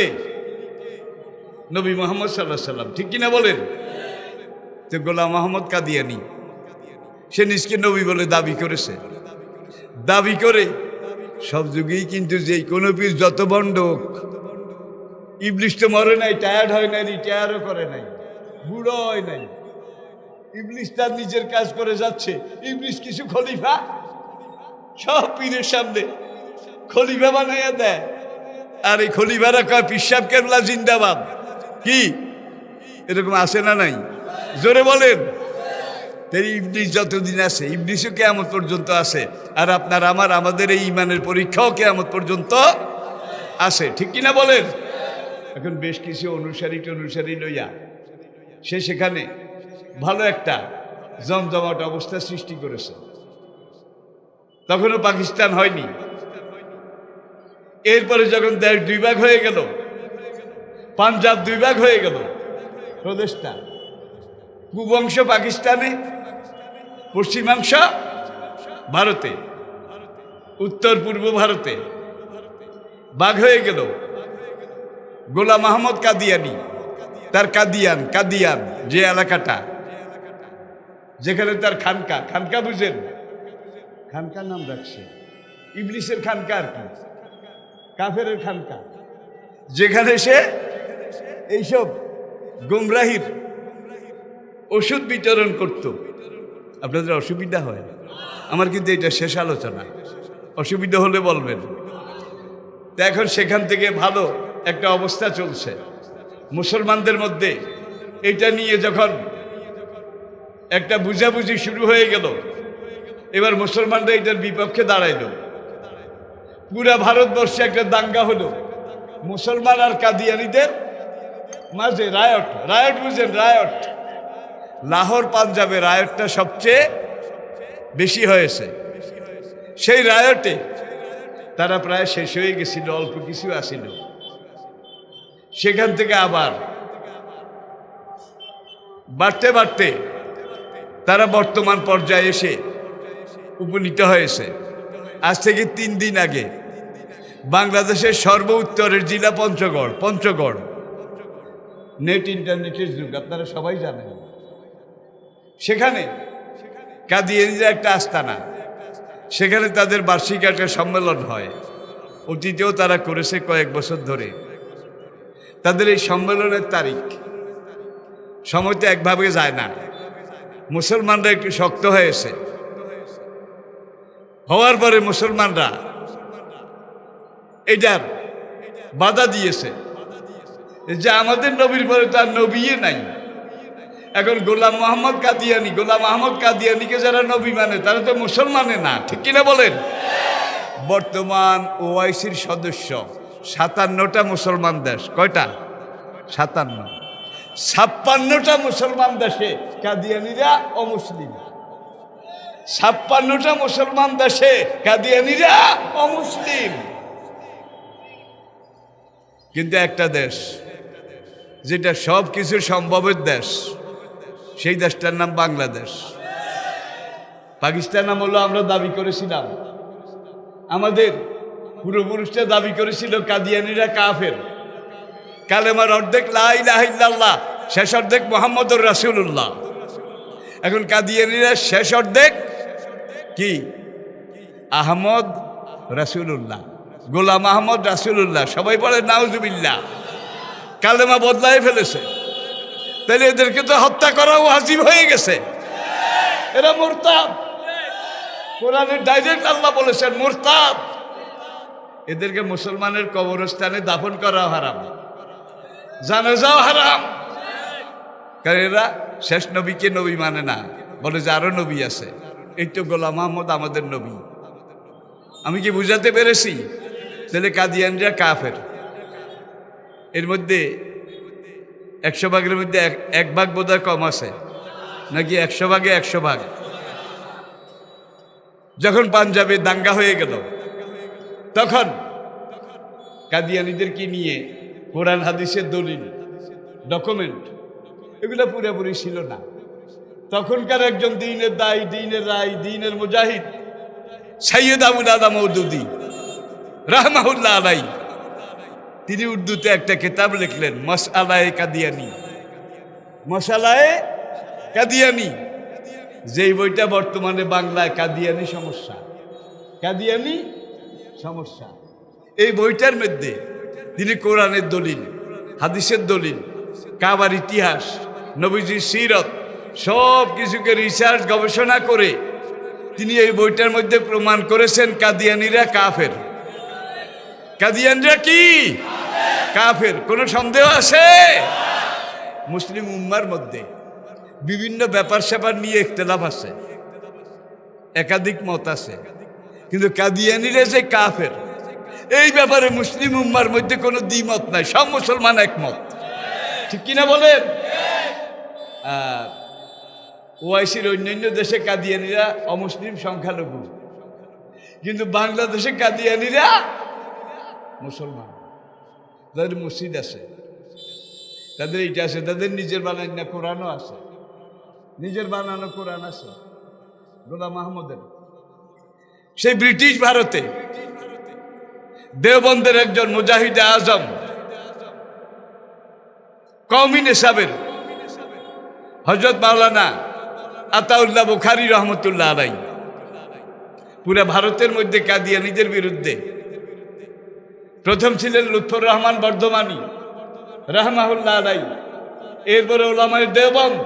নবী মুহাম্মদ সাল্লাল্লাহু আলাইহি ওয়াসাল্লাম। ঠিক কিনা বলেন? তো গোলাম আহমদ কাদিয়ানি সে নিজকে নবী বলে দাবি করেছে। দাবি করে সব যুগেই কিন্তু যে কোনো পীর যত বন্ড হোক, ইবলিস তো মরে নাই, টায়ার্ড হয় নাই, রিটায়ারও করে নাই, বুড়ো হয় নাই। ইবলিস তার নিজের কাজ করে যাচ্ছে। ইবলিস কিছু খলিফা সব পীরের সামনে খলিফা বানাইয়া দেয়। আর এই খলিফারা কয় পিসাব কেবলা জিন্দাবাদ। কি এরকম আছে না নাই? জোরে বলেন। তাই ইবলিস যতদিন আছে, ইবলিসও কিয়ামত পর্যন্ত আছে। আর আপনার আমাদের এই ইমানের পরীক্ষাও কিয়ামত পর্যন্ত আছে। ঠিক কিনা বলেন? এখন বেশ কিছু অনুসারী লইয়া সে সেখানে ভালো একটা জমজমাট অবস্থা সৃষ্টি করেছে। তখনও পাকিস্তান হয়নি। এরপরে যখন দেশ 2 ভাগ হয়ে গেল, পাঞ্জাব 2 ভাগ হয়ে গেল, প্রদেশটা পূর্ব অংশ পাকিস্তানে, পশ্চিমাংশ ভারতে, উত্তর পূর্ব ভারতে ভাগ হয়ে গেল। গোলাম আহমদ কাদিয়ানি তার কাদিয়ান যে এলাকাটা, যেখানে তার খানকা বুঝেন, খানকা নাম রাখছে, ইবলিসের খানকা আর কি, কাফেরের খানকা, যেখানে সে এইসব গুমরাহির ওষুধ বিতরণ করত। আপনাদের অসুবিধা হয়? আমার কিন্তু এটা শেষ আলোচনা, অসুবিধা হলে বলবেন। তা এখন সেখান থেকে ভালো একটা অবস্থা চলছে মুসলমানদের মধ্যে। এটা নিয়ে যখন একটা বুঝাবুঝি শুরু হয়ে গেল, এবার মুসলমানরা এটার বিপক্ষে দাঁড়াইল। পুরা ভারতবর্ষে একটা দাঙ্গা হলো মুসলমান আর কাদিয়ানিদের মাঝে। রায়ট বুঝেন? রায়ট লাহোর পাঞ্জাবে রায়টটা সবচেয়ে বেশি হয়েছে। সেই রায়টে তারা প্রায় শেষ হয়ে গেছিল, অল্প কিছু আসিল। সেখান থেকে আবার বাড়তে বাড়তে তারা বর্তমান পর্যায়ে এসে উপনীত হয়েছে। আজ থেকে 3 দিন আগে বাংলাদেশের সর্ব উত্তরের জেলা পঞ্চগড় নেট ইন্টারনেটের যুগ, আপনারা সবাই জানেন। সেখানে কাদিয়ানিদের একটা আস্তানা, সেখানে তাদের বার্ষিক একটা সম্মেলন হয়। অতীতেও তারা করেছে কয়েক বছর ধরে। তাদের এই সম্মেলনের তারিখ, সময় তো একভাবে যায় না। মুসলমানরা একটু শক্ত হয়েছে, হওয়ার পরে মুসলমানরা এটার বাধা দিয়েছে যে আমাদের নবীর পরে তার নবীই নাই। এখন গোলাম মোহাম্মদ কাদিয়ানি, গোলাম আহমদ কাদিয়ানিকে যারা নবী মানে তারা তো মুসলমানে না, ঠিক কিনা বলেন? বর্তমান ওআইসির সদস্য 57টা মুসলমান দেশ। কয়টা? 57। 56টা মুসলমান দেশে কাদিয়ানিরা অমুসলিম। 56টা মুসলমান দেশে কাদিয়ানিরা অমুসলিম। কিন্তু একটা দেশ যেটা সব কিছু সম্ভবের দেশ, সেই দেশটার নাম বাংলাদেশ। পাকিস্তান আমলে আমরা দাবি করেছিলাম, আমাদের পূর্বপুরুষরা দাবি করেছিল কাদিয়ানিরা কাফের, কালেমার অর্ধেক লা ইলাহা ইল্লাল্লাহ, শেষ অর্ধেক মুহাম্মদুর রাসূলুল্লাহ। এখন কাদিয়ানিরা শেষ অর্ধেক কি? আহমদ রাসূলুল্লাহ, গোলাম আহমদ রাসূলুল্লাহ। সবাই বলে নাউজুবিল্লাহ। কালেমা বদলাই ফেলেছে, তাহলে এদেরকে তো হত্যা করা ওয়াজিব হয়ে গেছে। এরা মুরতাদ, কোরআনে ডাইরেক্ট আল্লাহ বলেছেন মুরতাদ। এদেরকে মুসলমানের কবরস্থানে দাফন করা হারাম, জানাজাও হারাম। কারণ এরা শেষ নবীকে নবী মানে না, বলে যে আরো নবী আছে। এই তো গোলাম আহমদ আমাদের নবী। আমি কি বুঝাতে পেরেছি? তাহলে কাদিয়ানিরা কাফের। এর মধ্যে 100 ভাগের মধ্যে 1 ভাগ বোধহয় কম আছে, নাকি 100 ভাগে 100 ভাগ। যখন পাঞ্জাবে দাঙ্গা হয়ে গেল, তখন কাদিয়ানিদেরকে নিয়ে কোরআন হাদিসের দলিল, ডকুমেন্ট, এগুলো পুরোপুরি ছিল না। তখনকার একজন দ্বীনের দায়ী, দ্বীনের রায়, দ্বীনের মুজাহিদ সৈয়দ আবুল আলা মওদুদি রাহমাহুল্লাহ আলাইহি, তিনি উর্দুতে একটা কিতাব লিখলেন, মাসআলায়ে কাদিয়ানি। মাসআলায়ে কাদিয়ানি, যেই বইটা বর্তমানে বাংলায় কাদিয়ানি সমস্যা, কাদিয়ানি সমস্যা। এই বইটার মধ্যে তিনি কোরআনের দলিল, হাদিসের দলিল, কাবার ইতিহাস, নবীজির সিরত সব কিছুকে রিসার্চ গবেষণা করে তিনি এই বইটার মধ্যে প্রমাণ করেছেন কাদিয়ানিরা কাফের। কাদিয়ানিরা কি? কাফের। কোনো সন্দেহ আছে? মুসলিম উম্মার মধ্যে বিভিন্ন ব্যাপার স্যাপার নিয়ে ইখতিলাফ আছে, একাধিক মত আছে, কিন্তু কাদিয়ানিরা যে কাফের এই ব্যাপারে মুসলিম উম্মার মধ্যে কোনো দ্বিমত নাই, সব মুসলমান একমত, ঠিক কিনা বলেন? ওআইসির অন্যান্য দেশে কাদিয়ানিরা অমুসলিম সংখ্যালঘু, কিন্তু বাংলাদেশে কাদিয়ানিরা মুসলমান। তাদের মসজিদ আছে, তাদের এইটা আছে, তাদের নিজের বানানো কোরআনও আছে, নিজের বানানো কোরআন আছে গোলাম আহমদের। সেই ব্রিটিশ ভারতে দেওবন্দের একজন মুজাহিদে আজম, কওমি নেশাবের হযরত মাওলানা আতাউল্লাহ বুখারী রহমতুল্লাহ আলাইহি পুরা ভারতের মধ্যে কাদিয়ানীদের বিরুদ্ধে প্রথম ছিলেন লুৎফর রহমান বর্ধমানী রাহমাহুল্লাহ আলাইহি, এরপরে উলামায়ে দেওবন্দ,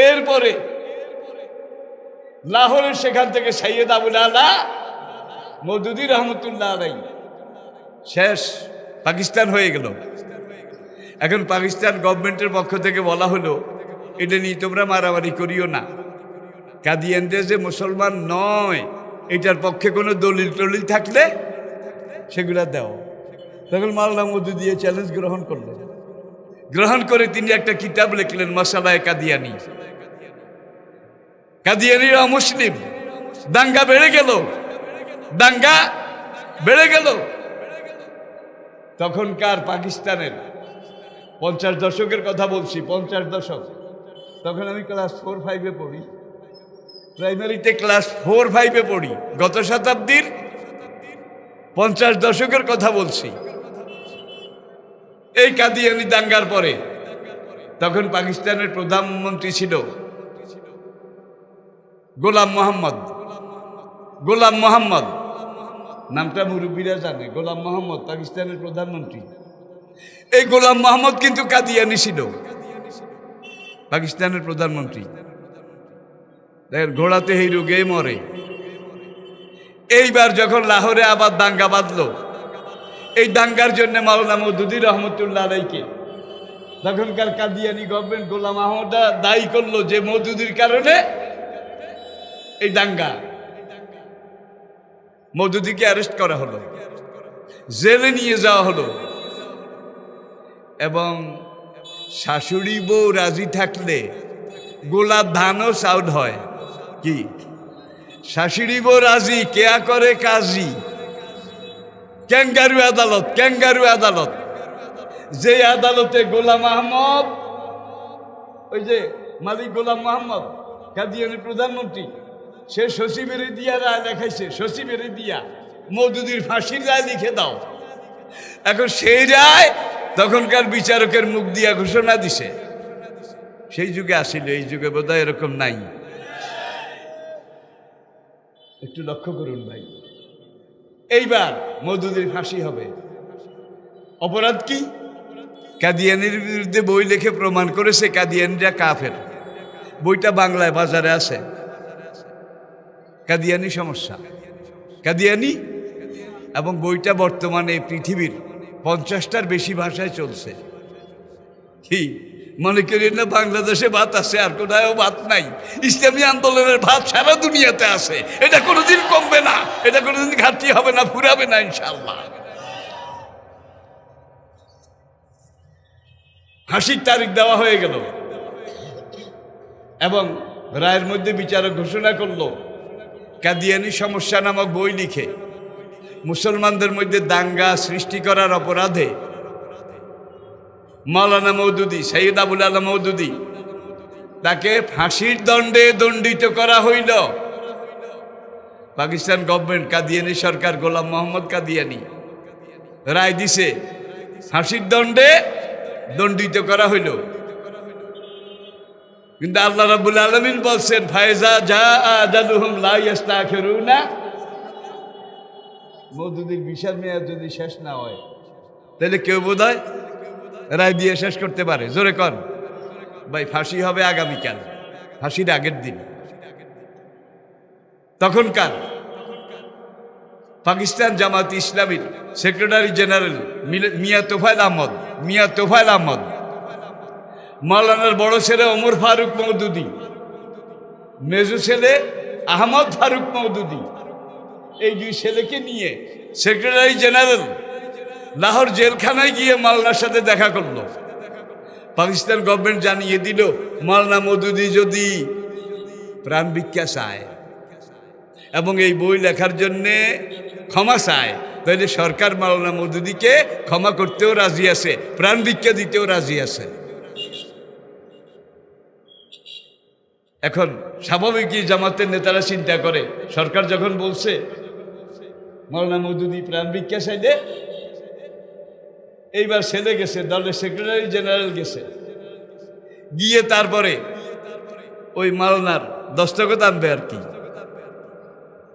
এরপরে লাহোরের সেখান থেকে সৈয়দ আবুল আলা মওদুদী রহমতুল্লাহ আলাইহি, শেষ পাকিস্তান হয়ে গেল। এখন পাকিস্তান গভর্নমেন্টের পক্ষ থেকে বলা হলো, এটা নিয়ে তোমরা মারামারি করিও না, কাদিয়ানরা যে মুসলমান নয় এটার পক্ষে কোনো দলিল টলিল থাকলে সেগুলা দাও। তখন মাওলানা মওদুদী চ্যালেঞ্জ গ্রহণ করলেন, গ্রহণ করে তিনি একটা কিতাব লিখলেন, মাসআলায়ে কাদিয়ানি। কাদিয়ানিরা মুসলিম। দাঙ্গা বেড়ে গেল, দাঙ্গা বেড়ে গেল। তখনকার পাকিস্তানের 50 দশকের কথা বলছি, 50 দশক। তখন আমি ক্লাস 4-5-এ পড়ি, প্রাইমারিতে ক্লাস 4-5-এ পড়ি। গত শতাব্দীর 50 দশকের কথা বলছি। এই কাদিয়ানি দাঙ্গার পরে তখন পাকিস্তানের প্রধানমন্ত্রী ছিল গোলাম মোহাম্মদ। গোলাম মোহাম্মদ নামটা মুরব্বীরা জানে। গোলাম মোহাম্মদ পাকিস্তানের প্রধানমন্ত্রী। এই গোলাম মোহাম্মদ কিন্তু কাদিয়ানি ছিল, পাকিস্তানের প্রধানমন্ত্রী। দেখেন ঘোড়াতে এই রোগে মরে। এইবার যখন লাহোরে আবার দাঙ্গা বাঁধলো, এই দাঙ্গার জন্য মাওলানা মওদুদী রহমতুল্লাহ আলাইকে তখনকার কাদিয়ানি গভর্নমেন্ট গোলাম আহমদ দায়ী করলো যে মওদুদীর কারণে এই দাঙ্গা। মওদুদীকে অ্যারেস্ট করা হলো, জেলে নিয়ে যাওয়া হলো, এবং শাশুড়ি বউ রাজি থাকলে গোলার ধানও চাউল হয়। কি শাশুড়ি বউ রাজি, কেয়া করে কাজী। ক্যাঙ্গারু আদালত, ক্যাঙ্গারু আদালত, যে আদালতে গোলাম আহমদ, ওই যে মালিক গোলাম মোহাম্মদ কাদিয়ানি প্রধানমন্ত্রী, সে সচিবের দিয়া রায় লেখাইছে, সচিবের দিয়া মওদুদীর ফাঁসির রায় লিখে দাও। এখন সেই রায় তখনকার বিচারকের মুখ দিয়া ঘোষণা দিছে। সেই যুগে আসিল, এই যুগে বোধহয় এরকম নাই। একটু লক্ষ্য করুন ভাই। এইবার মওদুদীর ফাঁসি হবে। অপরাধ কি? কাদিয়ানির বিরুদ্ধে বই লিখে প্রমাণ করেছে কাদিয়ানিরা কাফের। বইটা বাংলায় বাজারে আছে। কাদিয়ানি সমস্যা, কাদিয়ানি, এবং বইটা বর্তমানে পৃথিবীর 50টার বেশি ভাষায় চলছে। কি মনে করেন না বাংলাদেশে ভাত আছে আর কোথাও ভাত নাই? ইসলামী আন্দোলনের ভাত সারা দুনিয়াতে আছে। এটা কোনোদিন কমবে না, এটা কোনোদিন ঘাটতি হবে না, ফুরাবে না ইনশাআল্লাহ। ফাঁসির তারিখ দেওয়া হয়ে গেল এবং রায়ের মধ্যে বিচারক ঘোষণা করলো কাদিয়ানি সমস্যা নামক বই লিখে মুসলমানদের মধ্যে দাঙ্গা সৃষ্টি করার অপরাধে মাওলানা মওদুদী, সৈয়দ আবুল আলা মওদুদী, তাকে ফাঁসির দণ্ডে দণ্ডিত করা হইল। পাকিস্তান গভর্নমেন্ট, কাদিয়ানি সরকার, গোলাম মোহাম্মদ কাদিয়ানি রায় দিছে, ফাঁসির দণ্ডে দণ্ডিত করা হইল। কিন্তু আল্লাহ রাব্বুল আলামিন বলছেন, ফায়জা জা আজালুহুম লা ইস্তাখিরুনা। মওদুদীর বিচার মেয়াদ যদি শেষ না হয় তাহলে কেউ বোধহয় রায় দিয়ে শেষ করতে পারে। জোরে কর ভাই, ফাঁসি হবে আগামীকাল, ফাঁসির আগের দিন। তখনকার পাকিস্তান জামাত ইসলামীর সেক্রেটারি জেনারেল মিয়া তোফায়েল আহমদ, মাওলানার বড় ছেলে ওমর ফারুক মওদুদী, মেজো ছেলে আহমদ ফারুক মওদুদী, এই দুই ছেলেকে নিয়ে সেক্রেটারি জেনারেল লাহোর জেলখানায় গিয়ে মাওলানার সাথে দেখা করলো। পাকিস্তান গভর্নমেন্ট জানিয়ে দিল, মাওলানা মওদুদী যদি প্রাণ ভিক্ষা চায় এবং এই বই লেখার জন্যে ক্ষমা চায়, তাহলে সরকার মাওলানা মওদুদীকে ক্ষমা করতেও রাজি আছে, প্রাণ ভিক্ষা দিতেও রাজি আছে। এখন স্বাভাবিকই জামাতের নেতারা চিন্তা করে, সরকার যখন বলছে মাওলানা মওদুদী প্রাণ ভিক্ষা চাইলে, এইবার ছেলে গেছে, দলের সেক্রেটারি জেনারেল গেছে, গিয়ে তারপরে ওই মাওলানার দস্তখত আনবে আর কি,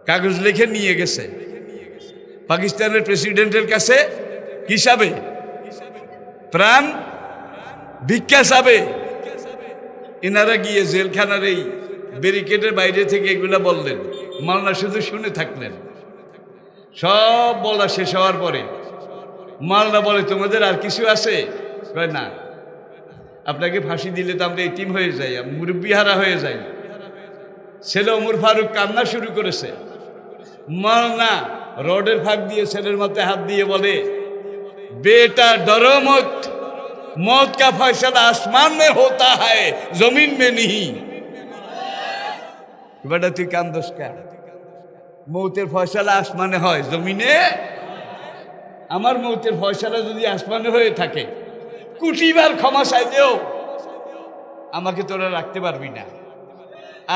কাগজ লিখে নিয়ে গেছে পাকিস্তানের প্রেসিডেন্টের কাছে, হিসাবে প্রাণ ভিক্ষা চাবে। এনারা গিয়ে জেলখানার এই ব্যারিকেডের বাইরে থেকে এগুলা বললেন, মাওলানা শুধু শুনে থাকলেন। সব বলা শেষ হওয়ার পরে মাওলানা বলে, তোমাদের আর কিছু আছে? কয় না, আপনাকে ফাঁসি দিলে তো আমরা এতিম হয়ে যাই, মুরব্বিহারা হয়ে যাই। ছেলে ওমর ফারুক কান্না শুরু করেছে। মাওলানা রডের ফাঁক দিয়ে ছেলের মাথায় হাত দিয়ে বলে, বেটা ডরো মত, मौत का फैसला आसमान में होता है, जमीन में नहीं। बेटा तुई कांदोस का, मौतेर फैसला आसमाने হয়, জমিনে। আমার মৌতের ফয়সালা যদি আসমানে হয়ে থাকে, কোটিবার ক্ষমা চাইলেও আমাকে তোরা রাখতে পারবি না।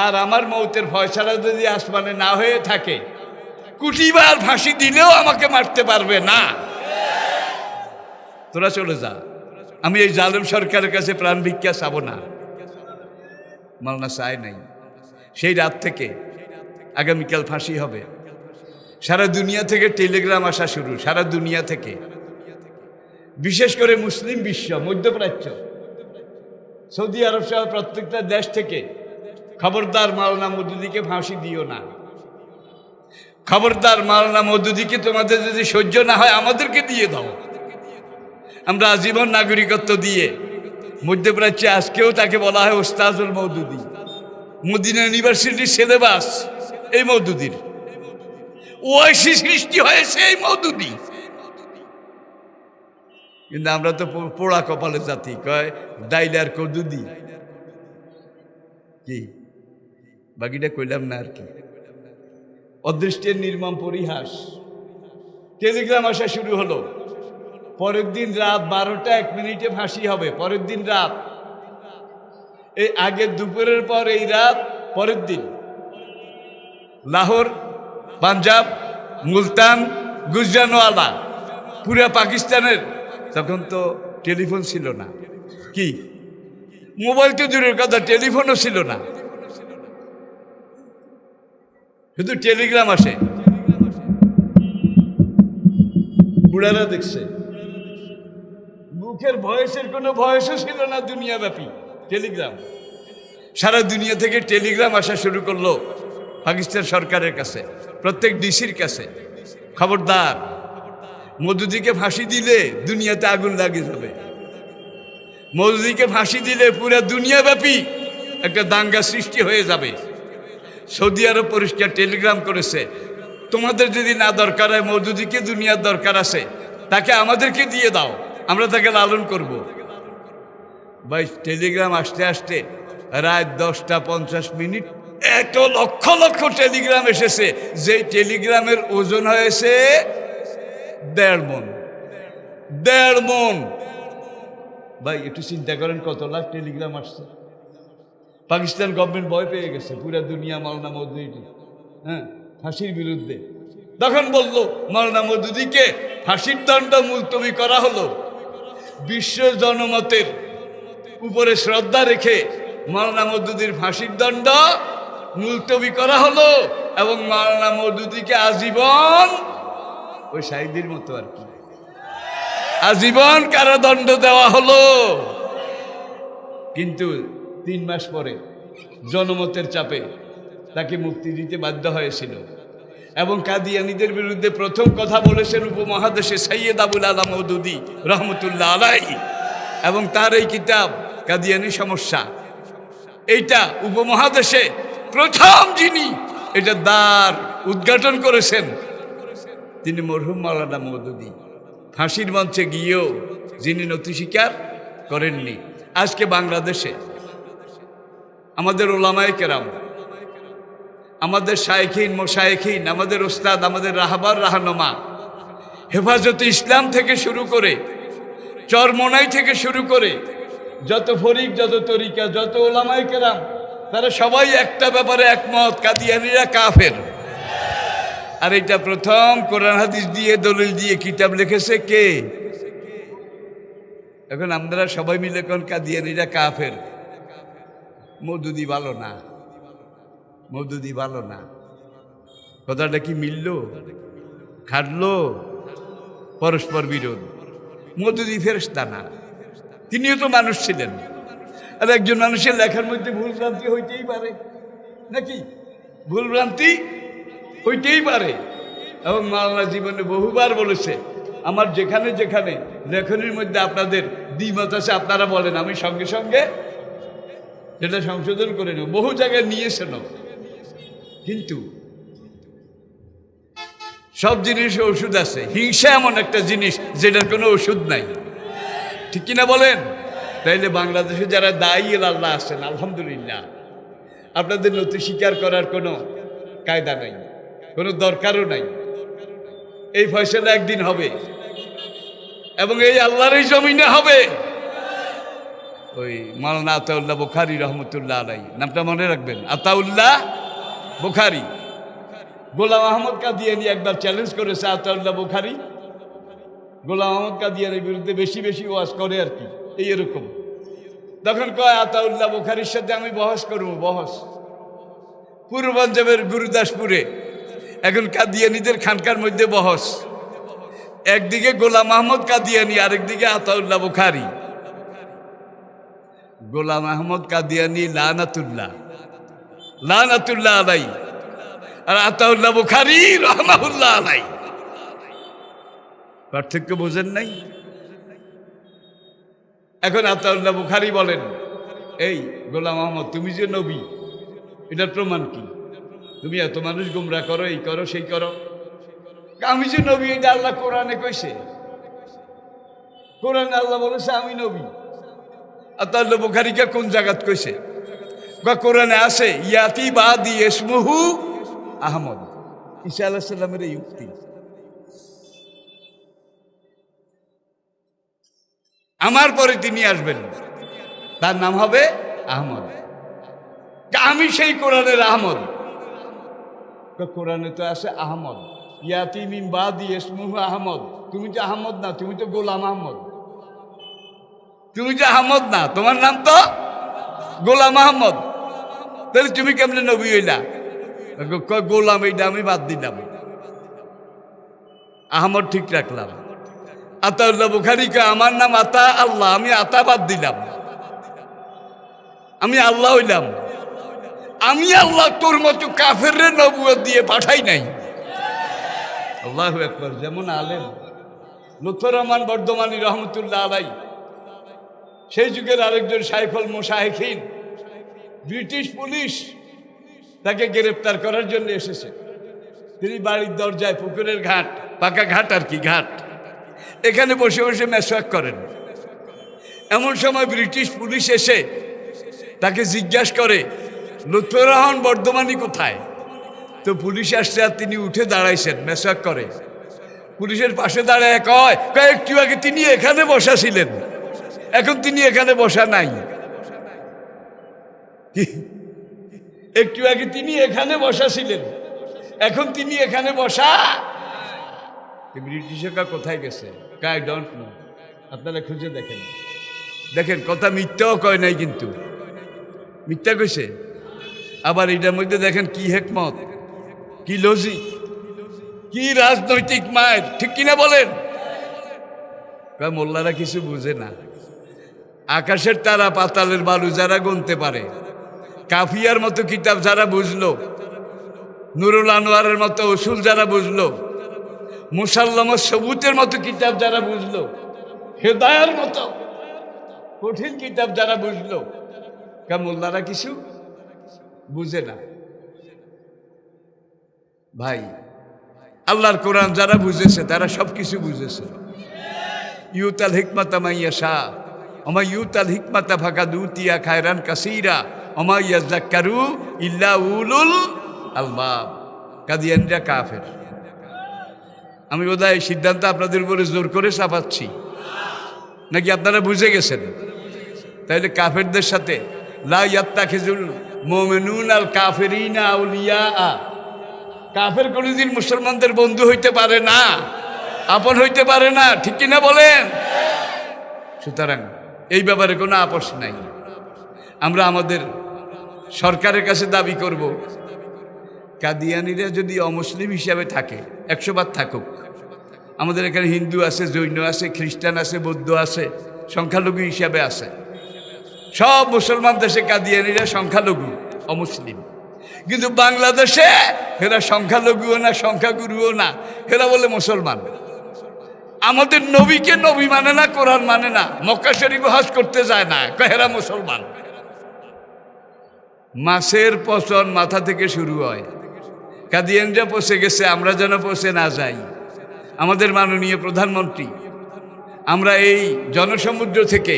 আর আমার মৌতের ফয়সালা যদি আসমানে না হয়ে থাকে, কোটিবার ফাঁসি দিলেও আমাকে মারতে পারবে না। তোরা চলে যা, আমি এই জালেম সরকারের কাছে প্রাণ ভিক্ষা চাবো না। মাওলানা চায় নাই। সেই রাত থেকে আগামীকাল ফাঁসি হবে। সারা দুনিয়া থেকে টেলিগ্রাম আসা শুরু, সারা দুনিয়া থেকে বিশেষ করে মুসলিম বিশ্ব, মধ্যপ্রাচ্য, সৌদি আরব সহ প্রত্যেকটা দেশ থেকে খবরদার মাওলানা মওদুদীকে ফাঁসি দিও না। খবরদার মাওলানা মওদুদীকে তোমাদের যদি সহ্য না হয় আমাদেরকে দিয়ে দাও। আমরা আজীবন নাগরিকত্ব দিয়ে মধ্যপ্রাচ্যে আজকেও তাকে বলা হয় ওস্তাজুল মওদুদী। মদিনা ইউনিভার্সিটির সিলেবাস এই মওদুদীর, ওয়াইসি সৃষ্টি হয়েছে এই মওদুদী। কিন্তু আমরা তো পোড়া কপালে জাতি, কয় ডাইলার কদুদি কি বাকিটা কইলাম না আর কি। অদৃষ্টের নির্মম পরিহাস। টেলিগ্রাম আসা শুরু হলো, পরের দিন রাত 12:01 ফাঁসি হবে। পরের দিন রাত, এই আগের দুপুরের পর এই রাত, পরের দিন লাহোর, পাঞ্জাব, মুলতান, গুজরানওয়ালা, পুরা পাকিস্তানের। তখন তো টেলিফোন ছিল না, কি মোবাইল তো দূরের কথা, টেলিফোনও ছিল না, শুধু টেলিগ্রাম আসে। বুড়ারা দেখছে, মুখের ভয়েসের কোনো ভয়েসও ছিল না দুনিয়াব্যাপী। টেলিগ্রাম, সারা দুনিয়া থেকে টেলিগ্রাম আসা শুরু করলো পাকিস্তান সরকারের কাছে, প্রত্যেক ডিসির কাছে, খবরদার মওদুদীকে ফাঁসি দিলে দুনিয়াতে আগুন লাগে যাবে। মওদুদীকে ফাঁসি দিলে পুরো দুনিয়াব্যাপী একটা দাঙ্গা সৃষ্টি হয়ে যাবে। সৌদি আরব পরিষ্কার টেলিগ্রাম করেছে, তোমাদের যদি না দরকার হয়, মওদুদীকে দুনিয়ার দরকার আছে, তাকে আমাদেরকে দিয়ে দাও, আমরা তাকে লালন করব। ভাই টেলিগ্রাম আসতে আসতে রাত 10:50 এত লক্ষ লক্ষ টেলিগ্রাম এসেছে, যে টেলিগ্রামের ওজন হয়েছে 1.5 মণ। 1.5 মণ। ভাই একটু চিন্তা করেন, কত লাখ টেলিগ্রাম আসছে। পাকিস্তান গভর্নমেন্ট ভয় পেয়ে গেছে, পুরা দুনিয়া মাওলানা মওদুদী ফাঁসির বিরুদ্ধে। তখন বলল মাওলানা মওদুদীকে ফাঁসির দণ্ড মুলতবি করা হলো। বিশ্ব জনমতের উপরে শ্রদ্ধা রেখে মাওলানা মওদুদীর ফাঁসির দণ্ড মুলতবি করা হলো এবং মাওলানা মওদুদীকে আজীবন, ওই সাইদির মতো আর কি, আজীবন কারাদণ্ড দেওয়া হলো। কিন্তু 3 মাস পরে জনমতের চাপে তাকে মুক্তি দিতে বাধ্য হয়েছিল। এবং কাদিয়ানীদের বিরুদ্ধে প্রথম কথা বলেছেন উপমহাদেশে সৈয়দ আবুল আলা মওদুদী রহমতুল্লাহ আলাইহি, এবং তার এই কিতাব কাদিয়ানী সমস্যা, এইটা উপমহাদেশে প্রথম যিনি এটা দ্বার উদ্ঘাটন করেছেন তিনি মরহুম মাওলানা মওদুদী। ফাঁসির মঞ্চে গিয়েও যিনি নথি স্বীকার করেননি। আজকে বাংলাদেশে আমাদের ওলামায়ে কেরাম, আমাদের শায়েখিন মোশায়েখিন, আমাদের ওস্তাদ, আমাদের রাহবার রাহনুমা, হেফাজতে ইসলাম থেকে শুরু করে, চরমোনাই থেকে শুরু করে, যত ফরিক, যত তরিকা, যত ওলামায়ে কেরাম, তারা সবাই একটা ব্যাপারে একমত, কাদিয়ানীরা কাফের। আর এটা প্রথম কোরআন হাদিস দিয়ে দলিল দিয়ে কিতাব লিখেছে কে? এখন আমরা সবাই মিলে কোন কাদিয়ানীরা কাফের, মওদুদী ভালো না, মওদুদী ভালো না। কথাটা কি মিলল? খাটলো? পরস্পর বিরোধ। মওদুদী ফেরেশতা না, তিনিও তো মানুষ ছিলেন। আর একজন মানুষের লেখার মধ্যে ভুল ভ্রান্তি হইতেই পারে, নাকি? ভুল ভ্রান্তি হইতেই পারে। এবং মাওলানা জীবনে বহুবার বলেছে, আমার যেখানে যেখানে লেখনের মধ্যে আপনাদের দ্বিমত আছে আপনারা বলেন, আমি সঙ্গে সঙ্গে সেটা সংশোধন করে নেব। বহু জায়গায় নিয়েছেন। কিন্তু সব জিনিসের ওষুধ আছে। হিংসা এমন একটা জিনিস যেটার কোনো ওষুধ নাই, ঠিক কিনা বলেন? তাইলে বাংলাদেশে যারা দায়ী আল্লাহ আছেন, আলহামদুলিল্লাহ, আপনাদের নথি স্বীকার করার কোনো কায়দা নাই, কোনো দরকারও নাই। এই ফয়সালা একদিন হবে এবং এই আল্লাহর এই জমিনে হবে। ওই মাওলানা আতাউল্লাহ বুখারী রহমতুল্লাহ আলাইহি, নামটা মনে রাখবেন, আতাউল্লাহ বুখারী। গোলাম আহমদ কাদিয়ানী একবার চ্যালেঞ্জ করেছে আতাউল্লাহ বুখারী। গোলাম আহমদ কাদিয়ানীর বিরুদ্ধে বেশি বেশি ওয়াজ করে আর কি, এই এরকম। তখন কয় আতাউল্লাহ বুখারীর সাথে আমি বহস করব। বহস পূর্ব পাঞ্জাবের গুরুদাসপুরে এখন কাদিয়ানীদের খানকার মধ্যে বহস। একদিকে গোলাম আহমদ কাদিয়ানি, আরেকদিকে আতাউল্লাহ বুখারী। গোলাম আহমদ কাদিয়ানি লানাতুল্লাহ আলাই, আর আতাউল্লাহ বুখারী রাহমাহুল্লাহ আলাই। পার্থক্য বোঝেন নাই? এখন আতাউল্লাহ বুখারী বলেন, এই গোলাম আহমদ, তুমি যে নবী, এটার প্রমাণ কি? তুমি এত মানুষ গুমরাহ করো, এই করো সেই করো। আমি যে নবী, এটা আল্লাহ কোরআনে কইছে। কোরআনে আল্লাহ বলেছে আমি নবী। আতাউল্লাহ বুখারীকে কোন জায়গাত কইছে? কোরআনে আছে ইয়াতি বাদি ইসমুহু আহমদ। ঈসা আলাইহিস সালামের এই উক্তি। আমার পরে তিনি আসবেন, তার নাম হবে আহমদ। আমি সেই কোরআনের আহমদ। কোরআনে তো আছে আহমদ, ইয়াতি মিন বাদি ইসমুহু আহমদ। তুমি তো আহমদ না, তুমি তো গোলাম আহমদ। তুমি যে আহমদ না, তোমার নাম তো গোলাম আহমদ। তাহলে তুমি কেমনে নবী হইলা? গোলাম, এইটা আমি বাদ দিলাম, আহমদ ঠিক রাখলাম। আতাউল্লাহ বুখারীকে আমার নাম আতা আল্লাহ, আমি আতা বাদ দিলাম, আমি আল্লাহ হইলাম। আমি আল্লাহ তোর মতো কাফেররে নবুয়ত দিয়ে পাঠাই নাই। আল্লাহু আকবার। যেমন আলেম লুৎফর রহমান বর্ধমানী রহমতুল্লাহ আলাই, সেই যুগের আরেকজন শাইখুল মুশাইখিন, ব্রিটিশ পুলিশ তাকে গ্রেফতার করার জন্য এসেছে। তিনি বাড়ির দরজায়, পুকুরের ঘাট, পাকা ঘাট আর কি ঘাট, এখানে বসে বসে মেসওয়াক করেন। এমন সময় ব্রিটিশ পুলিশ এসে তাকে জিজ্ঞাসা করে, লুৎফর রহমান বর্ধমানী কোথায়? তো পুলিশ আসছে, আর তিনি উঠে দাঁড়াইছেন, মেসওয়াক করে। পুলিশের পাশে দাঁড়ায় কয়, একটু আগে তিনি এখানে বসা ছিলেন, এখন তিনি এখানে বসা নাই। একটু আগে তিনি এখানে বসা ছিলেন, এখন তিনি এখানে বসা। ব্রিটিশরা কোথায় গেছে? I don't know. আপনারা খুঁজে দেখেন, দেখেন কথা মিথ্যাও কয় নাই, কিন্তু মিথ্যা কইছে। আবার এটার মধ্যে দেখেন কি হেকমত, কি লজিক, কি রাজনৈতিক মায়ের, ঠিক কিনা বলেন? মোল্লারা কিছু বুঝে না। আকাশের তারা পাতালের বালু যারা গুনতে পারে, কাফিয়ার মতো কিতাব যারা বুঝলো, নুরুল আনোয়ারের মতো উসুল যারা বুঝলো, মুসাল্লাম সবুতের মতো কিতাব যারা বুঝলো, হেদায়ার মতো কঠিন কিতাব যারা বুঝলো, মোল্লারা কিছু বুঝে না। ভাই, আল্লাহর কোরআন যারা বুঝেছে তারা সব কিছু বুঝেছে। ইউতাল হিকমাতা মাইয়াশা ওমা ইউতাল হিকমাতা ফাকাদ উতিয়া খায়রান কাসীরা ওমা ইয়াযাক্কারু ইল্লা উলুল আলবাব। কাদিয়ানীরা কাফের। আমি বোধহয় এই সিদ্ধান্ত আপনাদের উপরে জোর করে চাপাচ্ছি, নাকি আপনারা বুঝে গেছেন? তাইলে কাফেরদের সাথে লা ইয়াত্তাখিজুল মুমিনুনাল কাফিরিনা আউলিয়া। কাফের কোনদিন মুসলমানদের বন্ধু হইতে পারে না, আপন হইতে পারে না, ঠিক কিনা বলেন? সুতরাং এই ব্যাপারে কোনো আপোষ নাই। আমরা আমাদের সরকারের কাছে দাবি করব, কাদিয়ানীরা যদি অমুসলিম হিসাবে থাকে, 100 বার থাকুক। আমাদের এখানে হিন্দু আছে, জৈন আছে, খ্রিস্টান আছে, বৌদ্ধ আছে, সংখ্যালঘু হিসাবে আছে। সব মুসলমান দেশে কাদিয়ানীরা সংখ্যালঘু, অমুসলিম। কিন্তু বাংলাদেশে এরা সংখ্যালঘুও না, সংখ্যাগুরুও না, এরা বলে মুসলমান। আমাদের নবীকে নবী মানে না, কোরআন মানে না, মক্কা শরীফ হজ করতে যায় না, এরা মুসলমান। মাছের পচন মাথা থেকে শুরু হয়। কাদিয়ানীরা পচে গেছে, আমরা যেন পচে না যাই। আমাদের মাননীয় প্রধানমন্ত্রী, আমরা এই জনসমুদ্র থেকে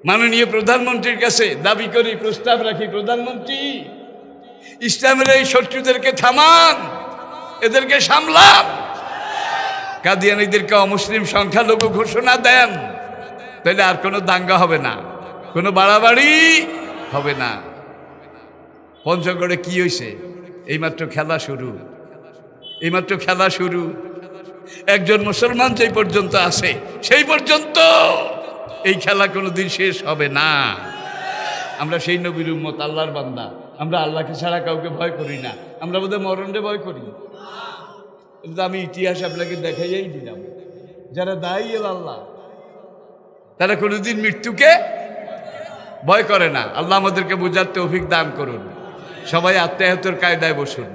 মাননীয় প্রধানমন্ত্রীর কাছে দাবি করি, প্রস্তাব রাখি, প্রধানমন্ত্রী ইসলামের এই শত্রুদেরকে থামান, এদেরকে সামলান, কাদিয়ানীদেরকে অমুসলিম সংখ্যালঘু ঘোষণা দেন, তাহলে আর কোনো দাঙ্গা হবে না, কোনো বাড়াবাড়ি হবে না। পঞ্চগড়ে কি হয়েছে? এইমাত্র খেলা শুরু, এইমাত্র খেলা শুরু। একজন মুসলমান যেই পর্যন্ত আছে সেই পর্যন্ত এই খেলা কোনোদিন শেষ হবে না। আমরা সেই নবীর উম্মত, আল্লাহর বান্দা। আমরা আল্লাহকে ছাড়া কাউকে ভয় করি না। আমরা বোধহয় মরণে ভয় করি। এটা তো আমি ইতিহাস আপনাকে দেখাইয়াই দিলাম। যারা দায়ী আল্লাহ তারা কোনোদিন মৃত্যুকে ভয় করে না। আল্লাহ আমাদেরকে বোঝার তৌফিক দান করুন। সবাই আত্মায়াতের কায়দায় বসুন।